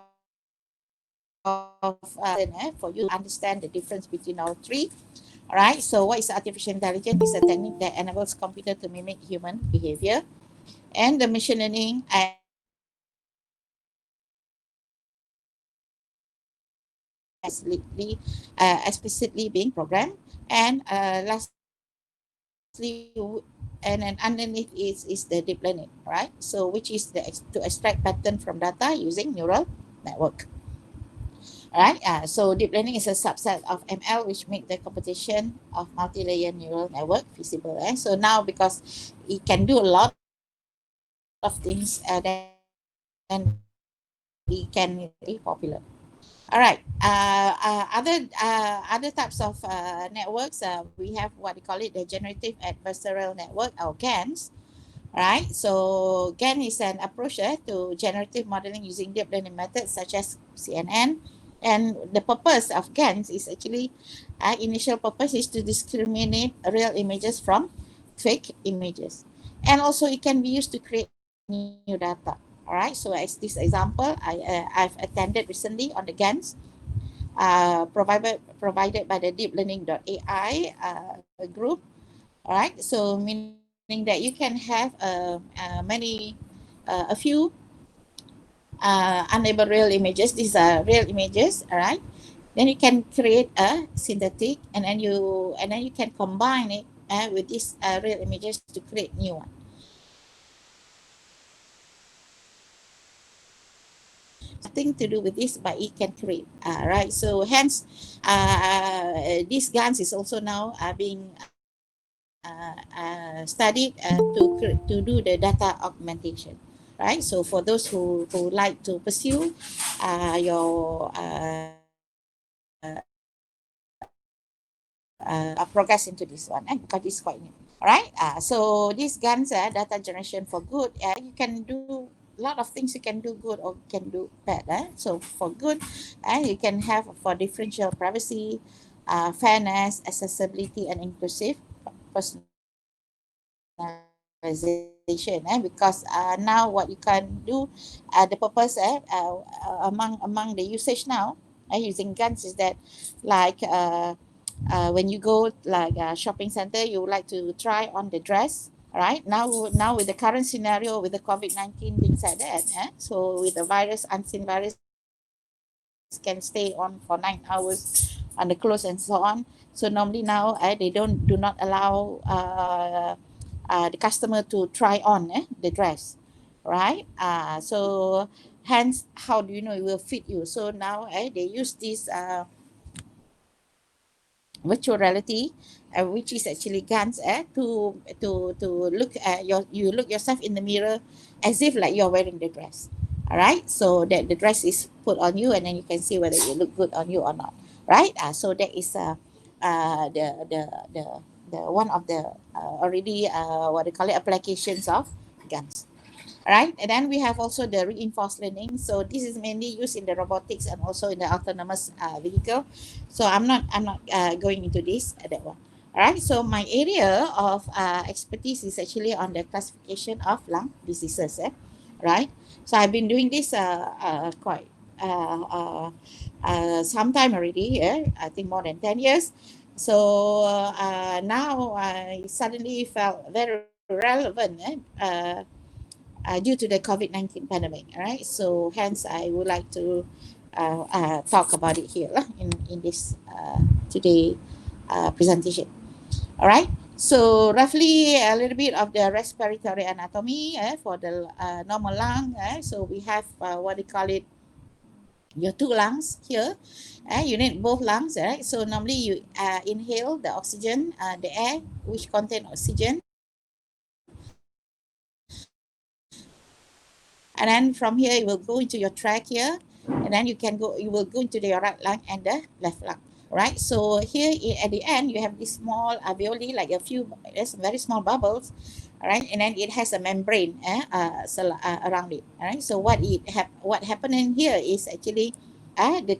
C: for you to understand the difference between our three. All right. So what is artificial intelligence? It's a technique that enables computer to mimic human behavior, and the machine learning explicitly being programmed, and lastly, and then underneath is the deep learning, right? So which is to extract pattern from data using neural network. Right. So deep learning is a subset of ML which make the computation of multi-layer neural network feasible. So now because it can do a lot of things, then it can be popular. All right. Other types of networks, we have what we call it the generative adversarial network, or GANs. Right. So GAN is an approach to generative modeling using deep learning methods such as CNN. And the purpose of GANs is actually, initial purpose is to discriminate real images from fake images. And also it can be used to create new data. All right. So as this example, I've attended recently on the GANs provided by the deep learning.ai group. All right. So meaning that you can have a few unable real images. These are real images. All right. Then you can create a synthetic, and then you can combine it with these real images to create new one. Nothing to do with this, but it can create. Right. So hence, these GANs is also now being studied to do the data augmentation. Right. So for those who like to pursue your progress into this one, because it's quite new. All right. So these GANs, data generation for good, you can do a lot of things. You can do good or can do bad. So for good, you can have for differential privacy, fairness, accessibility, and inclusive personalization. Because now what you can do, the purpose among the usage now using GANs is that, like when you go like a shopping center, you would like to try on the dress. Right now with the current scenario with the COVID-19 things like that, so with the virus, unseen virus can stay on for 9 hours on the clothes and so on. So normally now they do not allow the customer to try on the dress, right? So hence, how do you know it will fit you? So now they use this virtual reality, which is actually GANs, to look at you look yourself in the mirror as if like you're wearing the dress. All right, so that the dress is put on you, and then you can see whether it look good on you or not. Right? So that is the one of the already what they call it, applications of GANs. Right, and then we have also the reinforced learning. So this is mainly used in the robotics and also in the autonomous vehicle. So I'm not going into this that one. All right, so my area of expertise is actually on the classification of lung diseases. Right, so I've been doing this quite some time already. I think more than 10 years. So now I suddenly felt very relevant due to the COVID-19 pandemic. All right, so hence I would like to talk about it here in this today presentation. All right, so roughly a little bit of the respiratory anatomy for the normal lung. So we have what they call it, your two lungs here. You need both lungs, right? So normally you inhale the oxygen, the air which contain oxygen, and then from here it will go into your trachea, and then you will go into your right lung and the left lung. Right, so here at the end you have this small alveoli, like a few very small bubbles. All right, and then it has a membrane around it. All right, so what happening here is actually the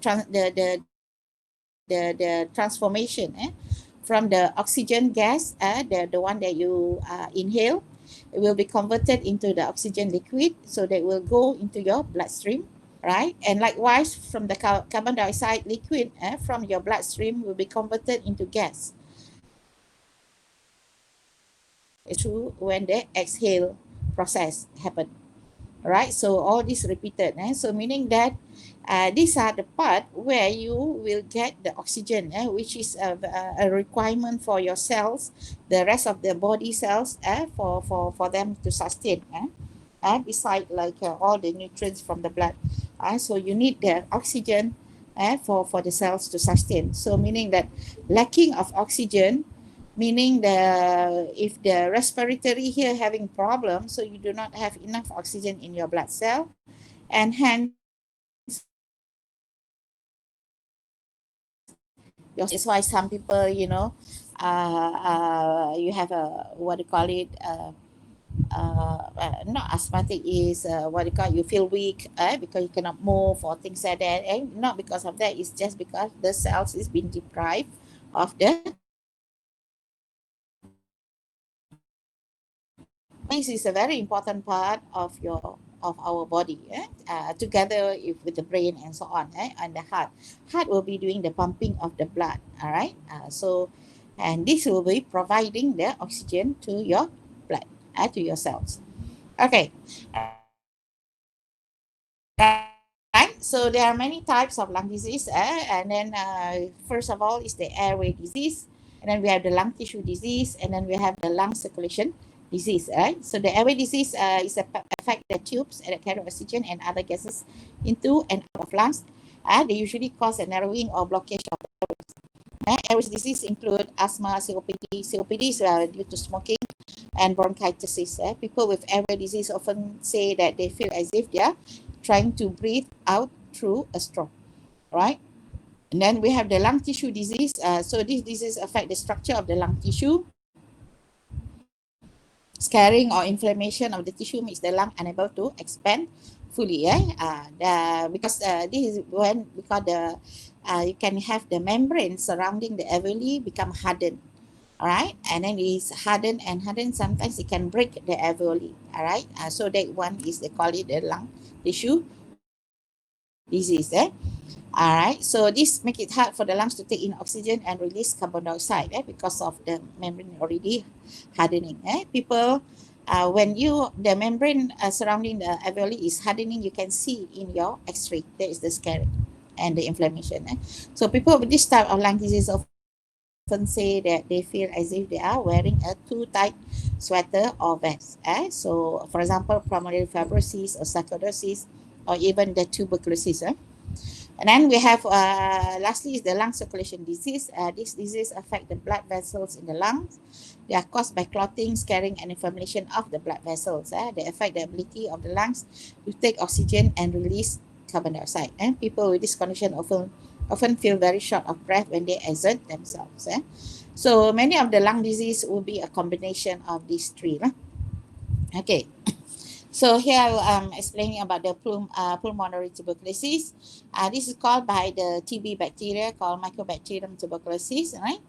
C: transformation from the oxygen gas, the one that you inhale, it will be converted into the oxygen liquid, so that will go into your bloodstream. Right, and likewise from the carbon dioxide liquid from your bloodstream will be converted into gas through when the exhale process happen. Right, so all this repeated, so meaning that these are the part where you will get the oxygen, which is a requirement for your cells, the rest of the body cells, for them to sustain, beside like all the nutrients from the blood. So you need the oxygen for the cells to sustain. So meaning that lacking of oxygen, meaning if the respiratory here having problem, so you do not have enough oxygen in your blood cell, and hence that's why some people, you know, you have a what do you call it, not asthmatic, is what you call, you feel weak because you cannot move or things like that, and not because of that, it's just because the cells is being deprived of the. This is a very important part of our body, together with the brain and so on, and the heart will be doing the pumping of the blood. All right, so and this will be providing the oxygen to your blood, to your cells. Okay. Right, so there are many types of lung disease, and then first of all is the airway disease, and then we have the lung tissue disease, and then we have the lung circulation disease. Right, so the airway disease is affect the tubes that carry oxygen and other gases into and out of lungs. They usually cause a narrowing or blockage of the airways. Airway disease include asthma, COPD. COPD is due to smoking, and bronchitis. People with airway disease often say that they feel as if they are trying to breathe out through a straw, right? And then we have the lung tissue disease. So this disease affect the structure of the lung tissue. Scarring or inflammation of the tissue makes the lung unable to expand fully. Because this is because you can have the membrane surrounding the alveoli become hardened. All right, and then it's hardened, sometimes it can break the alveoli. All right, so that one is, they call it the lung tissue disease. All right, so this make it hard for the lungs to take in oxygen and release carbon dioxide because of the membrane already hardening. People, when the membrane surrounding the alveoli is hardening, you can see in your X-ray there is the scarring and the inflammation. So people with this type of lung disease often say that they feel as if they are wearing a too tight sweater or vest. So, for example, pulmonary fibrosis or sarcoidosis, or even the tuberculosis. And then we have, lastly, is the lung circulation disease. This disease affect the blood vessels in the lungs. They are caused by clotting, scarring, and inflammation of the blood vessels. They affect the ability of the lungs to take oxygen and release carbon dioxide. And people with this condition often feel very short of breath when they exert themselves. So many of the lung disease will be a combination of these three. Okay. So here I'm explaining about the pulmonary tuberculosis. This is caused by the TB bacteria called Mycobacterium tuberculosis, right?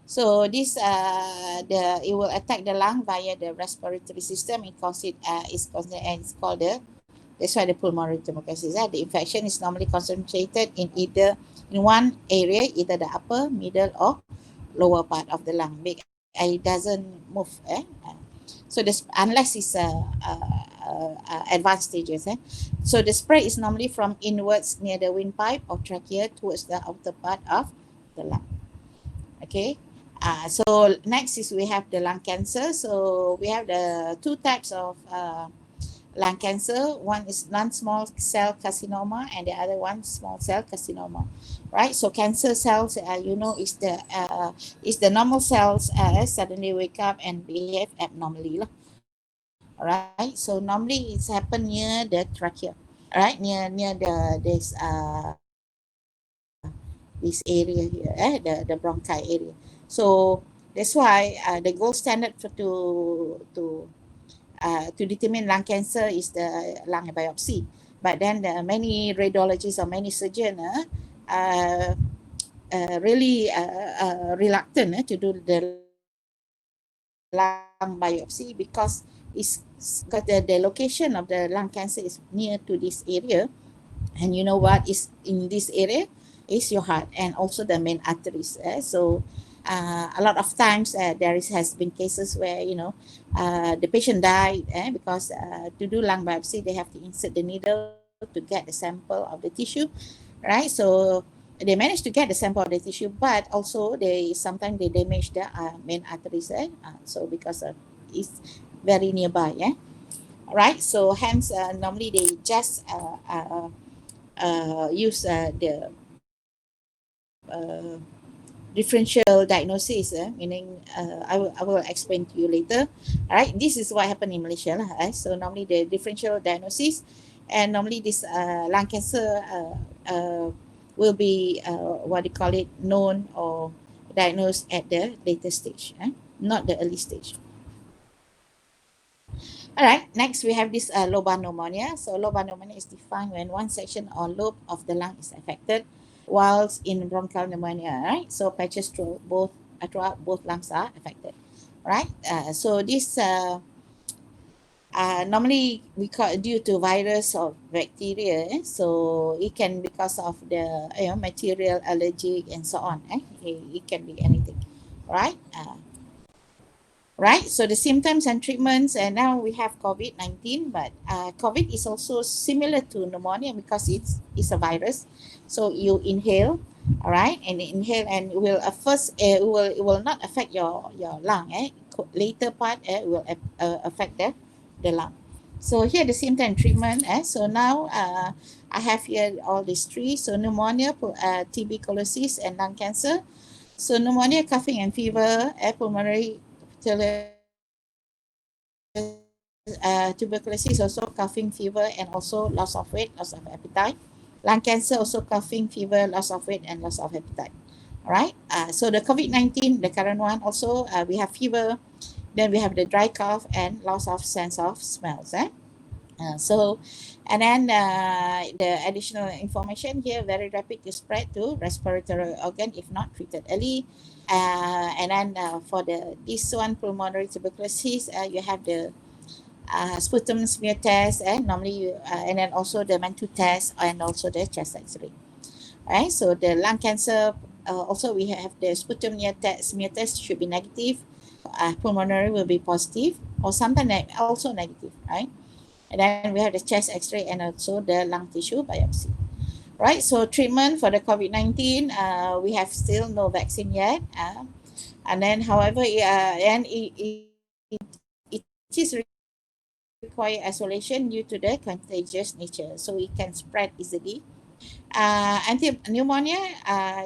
C: So this it will attack the lung via the respiratory system. It's called that's why the pulmonary tuberculosis. The infection is normally concentrated in one area, either the upper, middle, or lower part of the lung. It doesn't move. So this, unless it's advanced stages. So the spread is normally from inwards near the windpipe or trachea towards the outer part of the lung. Okay. So next is we have the lung cancer. So we have the two types of lung cancer. One is non-small cell carcinoma, and the other one small cell carcinoma, right? So cancer cells, is the normal cells suddenly wake up and behave abnormally, right? So normally it's happen near the trachea, right? Near this area here, the bronchi area. So that's why the gold standard to determine lung cancer is the lung biopsy. But then many radiologists or many surgeons really reluctant to do the lung biopsy because the location of the lung cancer is near to this area, and you know what is in this area is your heart and also the main arteries. So a lot of times has been cases where the patient died because to do lung biopsy they have to insert the needle to get the sample of the tissue, right? So they managed to get the sample of the tissue, but also sometimes they damage the main arteries. So because it's very nearby. Right. So hence normally they just use the differential diagnosis, meaning I will explain to you later. All right, this is what happened in Malaysia So normally the differential diagnosis, and normally this lung cancer will be what do you call it, known or diagnosed at the later stage, not the early stage. All right, next we have this lobar pneumonia. So lobar pneumonia is defined when one section or lobe of the lung is affected, whilst in bronchial pneumonia, right? So patches throughout both lungs are affected, right? So this normally we call due to virus or bacteria. So it can because of the material allergic and so on. It can be anything, right? Right, so the symptoms and treatments, and now we have COVID-19, but COVID is also similar to pneumonia because it's a virus. So you inhale, all right, and inhale, and it will it will not affect your lung. Later part will affect the lung. So here the symptom and treatment. So now I have here all these three. So pneumonia, tuberculosis, and lung cancer. So pneumonia, coughing and fever, pulmonary tuberculosis also coughing, fever, and also loss of weight, loss of appetite. Lung cancer also coughing, fever, loss of weight, and loss of appetite. All right. So the COVID-19, the current one, also we have fever, then we have the dry cough and loss of sense of smells. And then the additional information here, very rapid to spread to respiratory organ if not treated early. And then for this one, pulmonary tuberculosis, you have the sputum smear test, and normally and then also the Mantoux test and also the chest X-ray. Right. So the lung cancer, also we have the sputum smear test should be negative. Pulmonary will be positive, or sometimes also negative, right? And then we have the chest X-ray and also the lung tissue biopsy. Right. So treatment for the COVID-19, we have still no vaccine yet. And then, however, and it is require isolation due to the contagious nature, so it can spread easily. Anti-pneumonia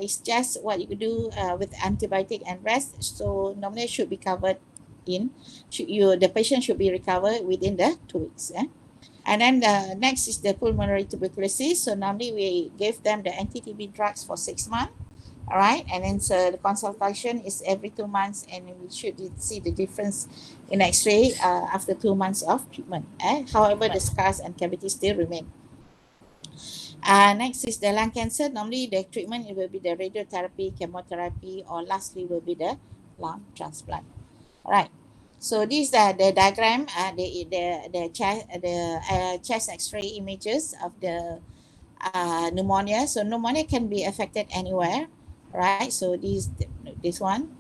C: is just what you could do with antibiotic and rest. So normally should be covered in, the patient should be recovered within the 2 weeks. And then the next is the pulmonary tuberculosis. So normally we give them the anti-TB drugs for 6 months. All right, and then so the consultation is every 2 months, and we should see the difference in X-ray after 2 months of treatment. However, the scars and cavities still remain. Next is the lung cancer. Normally the treatment, it will be the radiotherapy, chemotherapy, or lastly will be the lung transplant. All right. So these are the diagram, the chest X-ray images of the pneumonia. So pneumonia can be affected anywhere, right? So this one.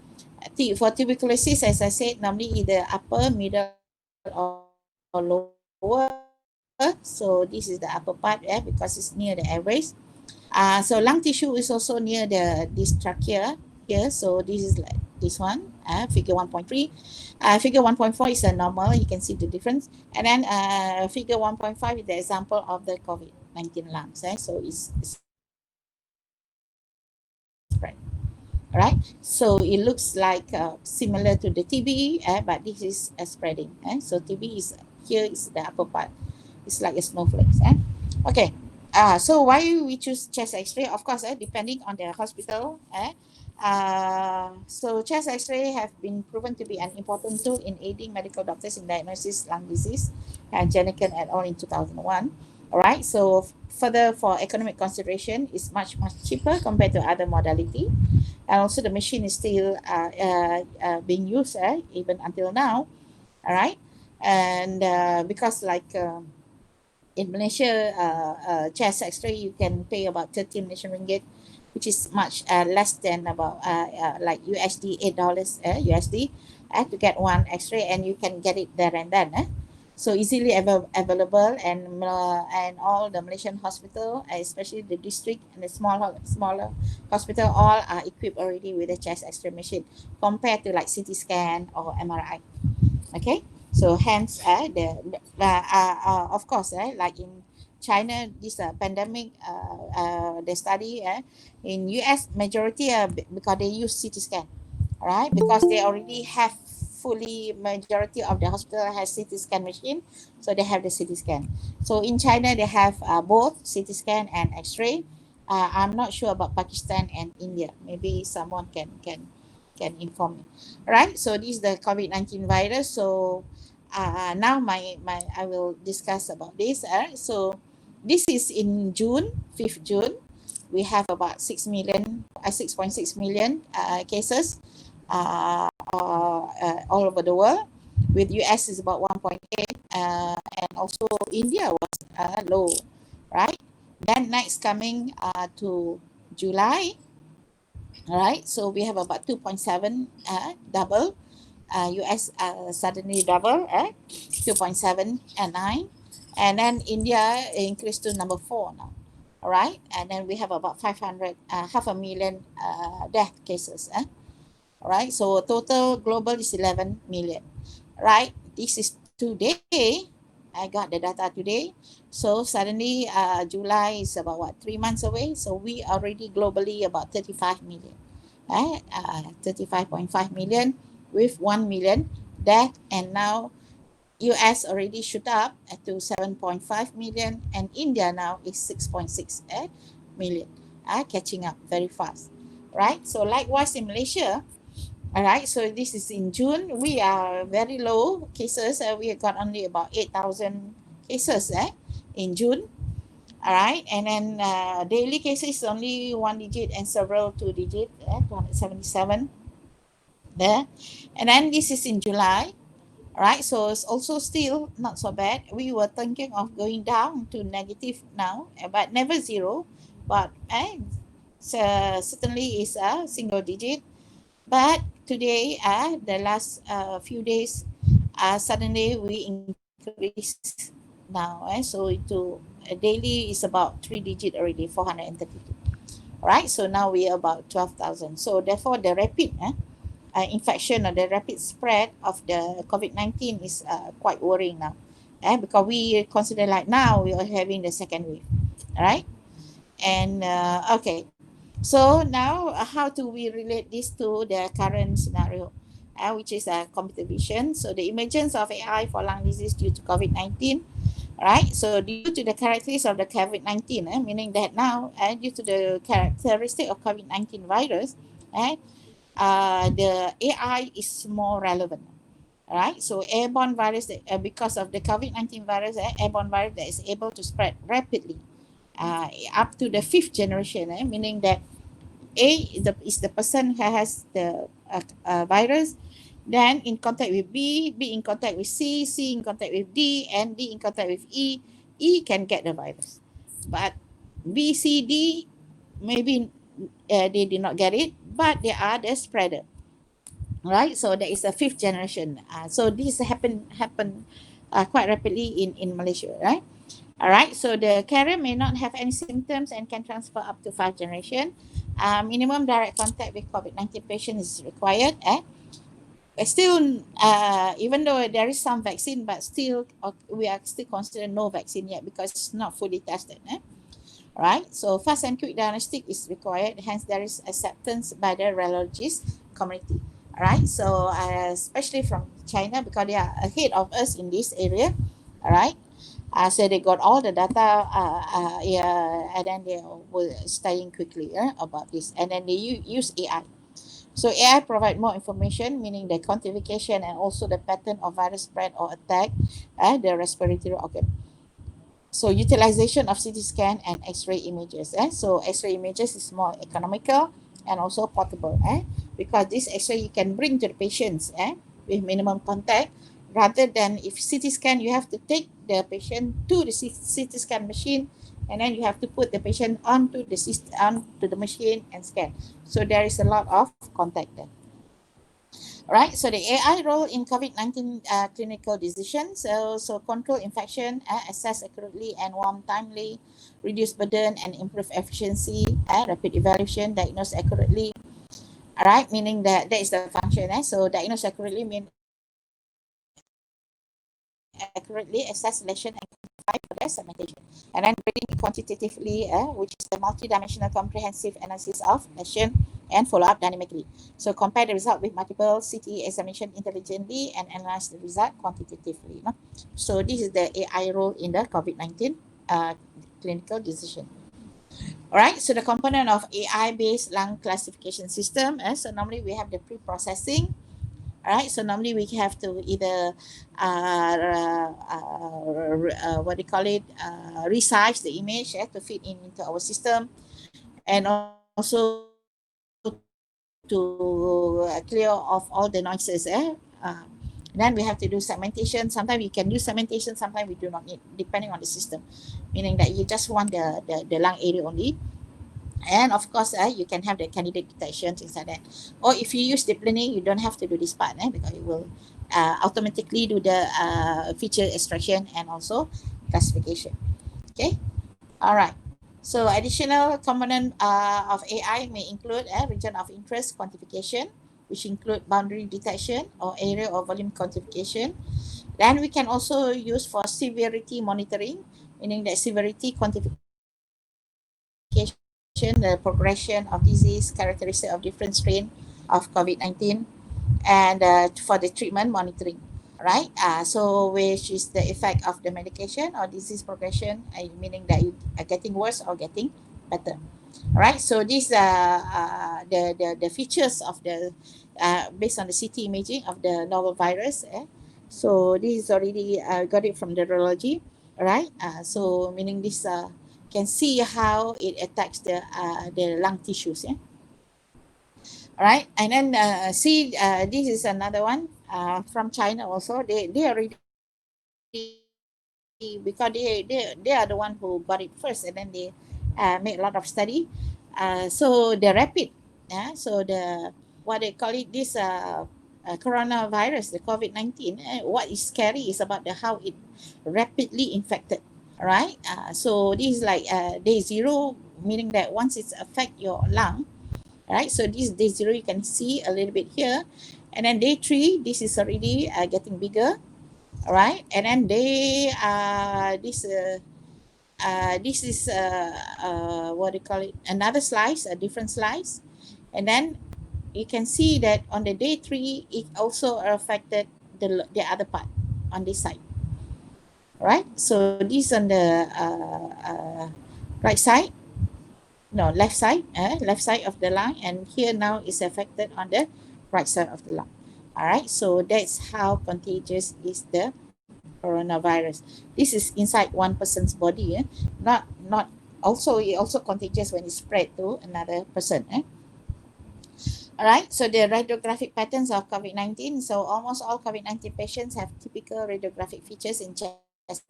C: For tuberculosis, as I said, normally either upper, middle, or lower. So this is the upper part, because it's near the airways. So lung tissue is also near this trachea here. So this is like this one, figure 1.3. Figure 1.4 is a normal. You can see the difference. And then figure 1.5 is the example of the COVID-19 lungs. So it's spread. Right, so it looks like similar to the TB, but this is spreading. So TB is here, is the upper part. It's like a snowflake. Okay. So why we choose chest X-ray? Of course, depending on the hospital. So chest X-ray have been proven to be an important tool in aiding medical doctors in diagnosis lung disease, and Generative et al. In 2001. All right. So further, for economic consideration, it's much cheaper compared to other modality. And also the machine is still being used even until now. All right. And because like in Malaysia, chest X-ray, you can pay about 13 Malaysian ringgit, which is much less than about like USD $8 USD to get one X-ray, and you can get it there and then. So easily available, and all the Malaysian hospital, especially the district and the smaller hospital, all are equipped already with a chest X-ray machine compared to like CT scan or MRI. Okay, so hence of course like in China, this pandemic, the study in US majority because they use CT scan, right? Because they already have majority of the hospital has CT scan machine, so they have the CT scan. So in China they have both CT scan and X-ray. I'm not sure about Pakistan and India. Maybe someone can inform me. Right? So this is the COVID-19 virus. So now I will discuss about this. So this is in June, 5th June. We have about 6.6 million cases all over the world. With US is about 1.8, and also India was low, right? Then next coming to July, all right, so we have about 2.7 double. US suddenly double, 2.7 and 9, and then India increased to number 4 now. All right, and then we have about 500, 500,000 death cases. All right, so total global is 11 million. Right, this is today. I got the data today. So suddenly July is about what, 3 months away. So we already globally about 35 million. 35.5 million with 1 million death, and now US already shoot up to 7.5 million, and India now is 6.6 million, catching up very fast, right? So likewise in Malaysia, all right, so this is in June, we are very low cases. We got only about 8,000 cases in June. All right, and then daily cases only 1 digit and several 2 digit, 277 there. And then this is in July. All right, so it's also still not so bad. We were thinking of going down to negative now, but never zero. But certainly is a single digit. But today, the last few days, suddenly we increase now. So to daily is about 3 digit already, 432. Right, so now we are about 12,000. So therefore, the rapid infection or the rapid spread of the COVID-19 is quite worrying now, because we consider like now we are having the second wave, all right? And okay, so now how do we relate this to the current scenario, which is computer vision? So the emergence of AI for lung disease due to COVID-19, right? So due to the characteristics of the COVID-19, meaning that now due to the characteristic of COVID-19 virus, the AI is more relevant. Right, so airborne virus because of the COVID-19 virus, airborne virus that is able to spread rapidly up to the 5th generation, meaning that A is the person who has the virus, then in contact with B in contact with C in contact with D, and D in contact with E can get the virus. But B, C, D, maybe they did not get it, but they are the spreader. Right, so there is a 5th generation. So this happen quite rapidly in Malaysia, right? All right, so the carrier may not have any symptoms and can transfer up to 5 generation. Minimum direct contact with COVID-19 patient is required. Still, even though there is some vaccine, but still we are still considered no vaccine yet because it's not fully tested. Right, so fast and quick diagnostic is required. Hence, there is acceptance by the radiologist community. All right, so especially from China because they are ahead of us in this area. All right. So they got all the data, and then they were studying quickly about this, and then they use AI. So AI provide more information, meaning the quantification and also the pattern of virus spread or attack the respiratory organ. So utilization of CT scan and X-ray images. So X-ray images is more economical and also portable. Because this X-ray you can bring to the patients with minimum contact, rather than if CT scan you have to take the patient to the CT scan machine, and then you have to put the patient onto the machine and scan. So there is a lot of contact there. Right, so the AI role in COVID-19 clinical decisions, so control infection, assess accurately and warm timely, reduce burden and improve efficiency, rapid evaluation, diagnose accurately. All right, meaning that is the function. So diagnose accurately mean accurately assess lesion and quantify for their segmentation. And then grading quantitatively, which is the multidimensional comprehensive analysis of lesion and follow up dynamically. So compare the result with multiple CT examination intelligently and analyze the result quantitatively. So this is the AI role in the COVID-19 clinical decision. All right, so the component of AI-based lung classification system. So normally we have the pre-processing. All right, so normally we have to either what do you call it, resize the image to fit into our system, and also to clear off all the noises. Then we have to do segmentation. Sometimes we can do segmentation, sometimes we do not need, depending on the system, meaning that you just want the lung area only. And of course, you can have the candidate detection, things like that. Or if you use deep learning, you don't have to do this part because it will automatically do the feature extraction and also classification. Okay, all right. So additional component of AI may include region of interest quantification, which include boundary detection or area or volume quantification. Then we can also use for severity monitoring, meaning that severity quantification, the progression of disease, characteristic of different strain of COVID-19, and for the treatment monitoring, right? So which is the effect of the medication or disease progression, meaning that you are getting worse or getting better, right? So these are the features of the based on the CT imaging of the novel virus. So this is already got it from the neurology, right? So meaning this can see how it attacks the lung tissues. All right, and then see this is another one from China also. They already, because they are the one who got it first, and then they made a lot of study. So the rapid, so the what they call it, this coronavirus, the COVID-19. What is scary is about the how it rapidly infected. Right, so this is like day 0, meaning that once it's affect your lung, right? So this day 0 you can see a little bit here, and then day 3 this is already getting bigger. All right, and then this this is what do you call it? Another slice, a different slice, and then you can see that on the day 3, it also affected the other part on this side, right? So this on the right side, no, left side of the lung, and here now is affected on the right side of the lung. All right, so that's how contagious is the coronavirus. This is inside one person's body, not also it also contagious when it's spread to another person. All right, so the radiographic patterns of COVID-19. So almost all COVID-19 patients have typical radiographic features in chest,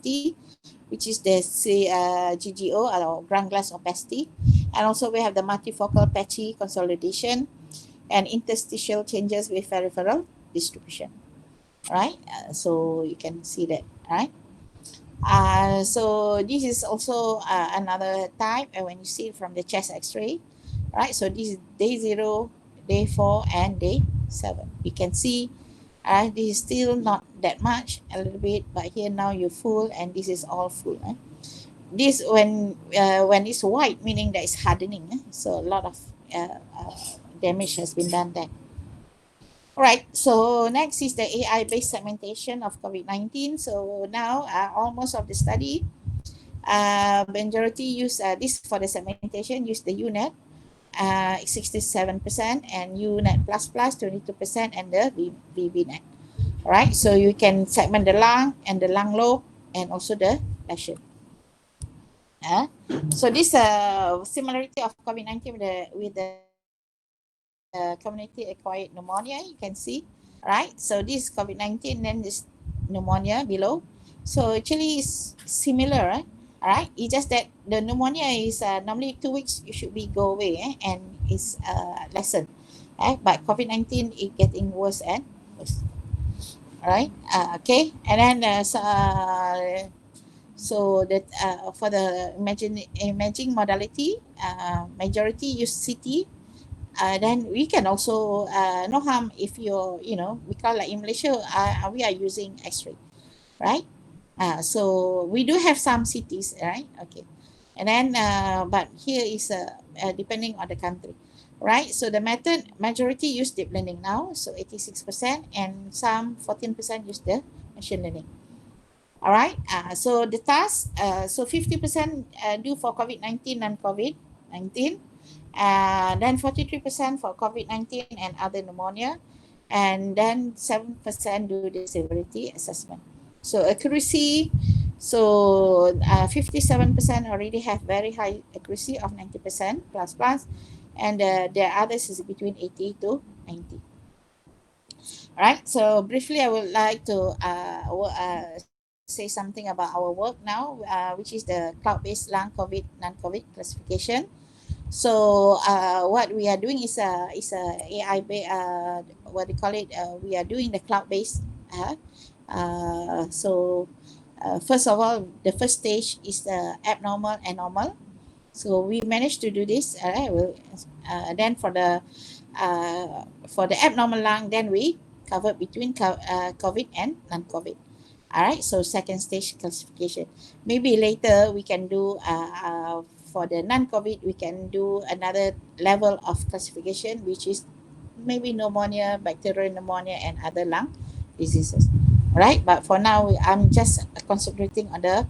C: which is the GGO or ground glass opacity, and also we have the multifocal patchy consolidation and interstitial changes with peripheral distribution. Right, so you can see that, right? So this is also another type, and when you see it from the chest X-ray, right? So this is day 0, day 4, and day 7. You can see this is still not that much, a little bit, but here now you're full, and this is all full. This when it's white, meaning that it's hardening. So a lot of damage has been done there. All right, so next is the AI-based segmentation of COVID-19. So now almost of the study, majority use this for the segmentation, use the UNET, 67%, and UNET++, 22%, and the VBNet. All right, so you can segment the lung and the lung lobe and also the lesion. So this similarity of COVID-19 with the community-acquired pneumonia, you can see, right? So this COVID-19, then this pneumonia below. So actually it's similar, right? All right, it's just that the pneumonia is normally 2 weeks, you should be go away, and it's lessened. But COVID-19 is getting worse and worse. All right, okay, and then so that for the imaging modality, majority use CT. Then we can also no harm if you're, we call like in Malaysia, we are using X-ray, right? So we do have some cities, right? Okay, and then but here is depending on the country, right? So the method, majority use deep learning now, so 86%, and some 14% use the machine learning. All right, so the task, so 50% do for COVID-19 and COVID-19, then 43% for COVID-19 and other pneumonia, and then 7% do the severity assessment. So accuracy, so 57% already have very high accuracy of 90% plus, and the others is between 80 to 90. All right, so briefly I would like to say something about our work now, which is the cloud-based lung COVID, non-COVID classification. So what we are doing is a AI what do you call it? We are doing the cloud-based. So first of all, the first stage is the abnormal and normal. So we managed to do this. Then for the abnormal lung, then we cover between COVID and non-COVID. All right, so second stage classification. Maybe later we can do for the non-COVID, we can do another level of classification, which is maybe pneumonia, bacterial pneumonia, and other lung diseases. Right, but for now I'm just concentrating on the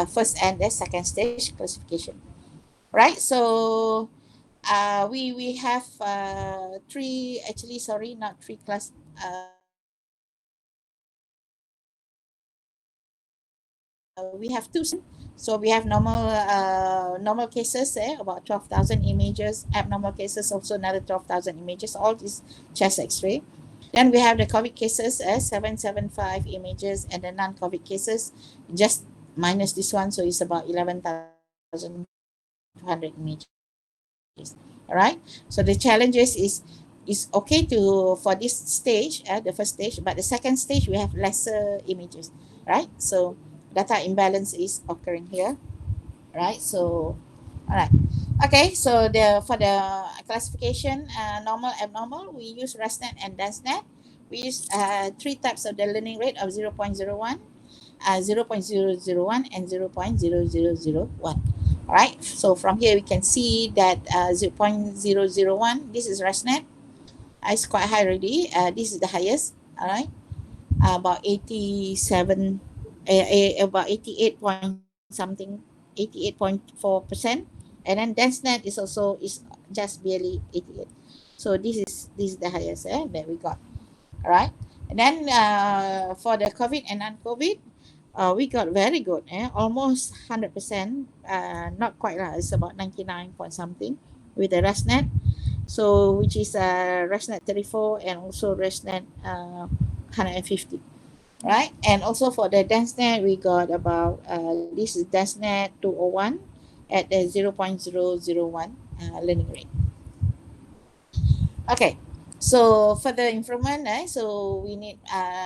C: first and the second stage classification. Right, so we have three, actually, sorry, not three class. We have two. So we have normal cases, about 12,000 images. Abnormal cases, also another 12,000 images. All these chest X-ray. Then we have the COVID cases, 775 images, and the non-COVID cases, just minus this one, so it's about 11,200 images. All right. So the challenges is okay for this stage, the first stage, but the second stage we have lesser images, right? So data imbalance is occurring here, right? So, all right. Okay, so for the classification, normal, abnormal, we use ResNet and DenseNet. We use 3 types of the learning rate of 0.01, 0.001 and 0.0001. All right, so from here we can see that 0.001, this is ResNet. It's quite high already. This is the highest. All right, about 87, about 88 point something, 88.4%. And then DenseNet is also just barely 88. So this is the highest that we got. All right, and then for the COVID and non-COVID, we got very good, almost 100%. Not quite, it's about 99 point something with the ResNet. So which is ResNet 34 and also ResNet 150, right? And also for the DenseNet, we got about this is DenseNet 201 at the 0.001 learning rate. Okay, so further improvement, so we need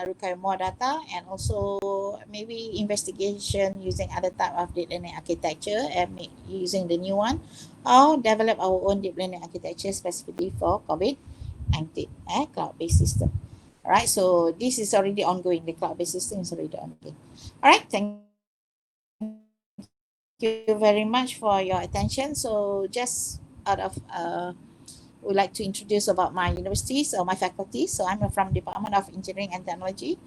C: require more data and also maybe investigation using other type of deep learning architecture and using the new one, or develop our own deep learning architecture specifically for COVID-19 cloud-based system. All right, so this is already ongoing. The cloud-based system is already ongoing. All right, thank you very much for your attention. So just out of would like to introduce about my university, so my faculty. So I'm from Department of Engineering and Technology,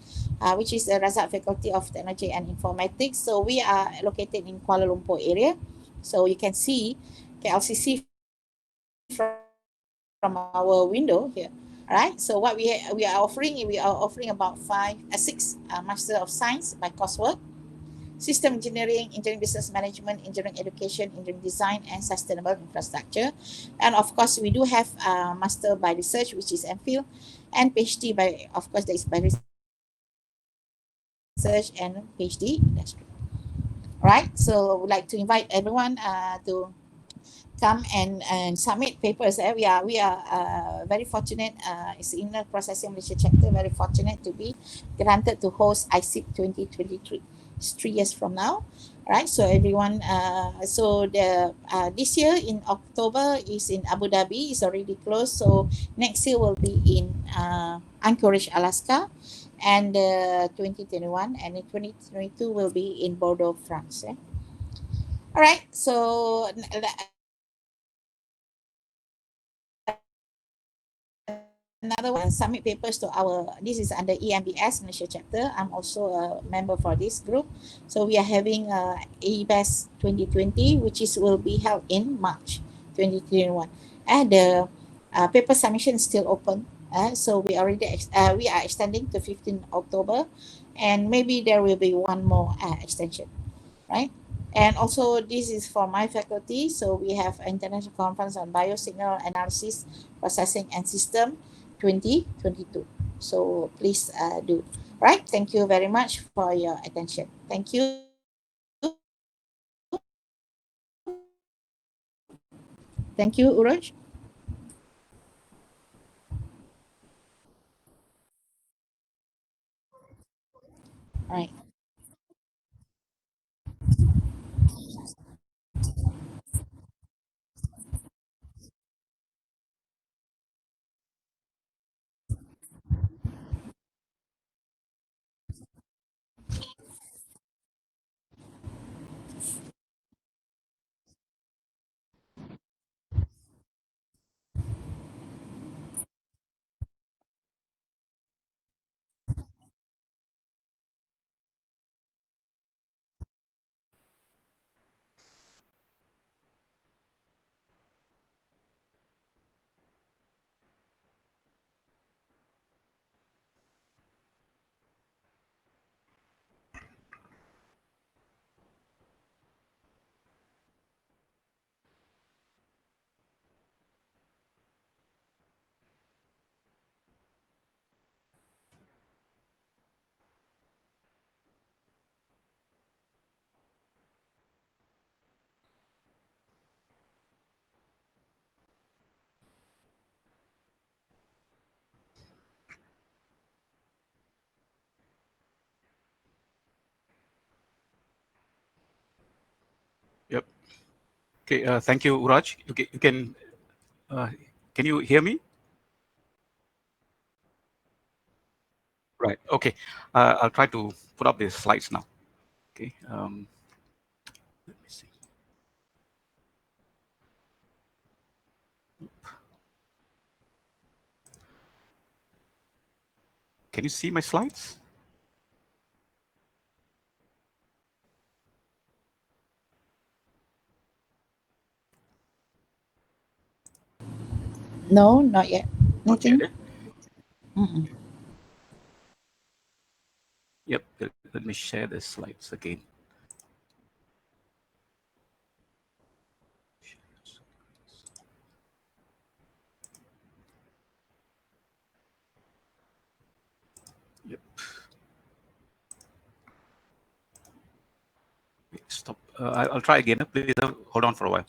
C: which is the Razak Faculty of Technology and Informatics. So we are located in Kuala Lumpur area. So you can see KLCC from our window here. All right. So what we are offering about six Master of Science by coursework: System Engineering, Engineering Business Management, Engineering Education, Engineering Design, and Sustainable Infrastructure. And of course, we do have Master by Research, which is MPhil, and PhD by, of course, that is by Research and PhD Industry. All right. So I would like to invite everyone to come and submit papers. We are very fortunate. It's Inner Processing Malaysia chapter. Very fortunate to be granted to host ISIP 2023. It's 3 years from now, right? So everyone, so the this year in October is in Abu Dhabi. It's already closed. So next year will be in Anchorage, Alaska, and 2021, and in 2022 will be in Bordeaux, France. All right. So another one, submit papers to our, this is under EMBS Malaysia chapter. I'm also a member for this group. So we are having ABAS 2020, which will be held in March 2021. And the paper submission is still open. So we already we are extending to 15 October, and maybe there will be one more extension, right? And also this is for my faculty. So we have International Conference on Biosignal Analysis, Processing and System 2022. So please do. Right. Thank you very much for your attention. Thank you. Thank you, Uraj. All right.
D: Yep. Okay. Thank you, Uraj. Okay, you can you hear me? Right. Okay. I'll try to put up the slides now. Okay. Let me see. Can you see my slides?
C: No, not yet. Nothing.
D: Okay.
C: Mm-mm.
D: Yep. Let me share the slides again. Yep. Stop. I'll try again. Please hold on for a while.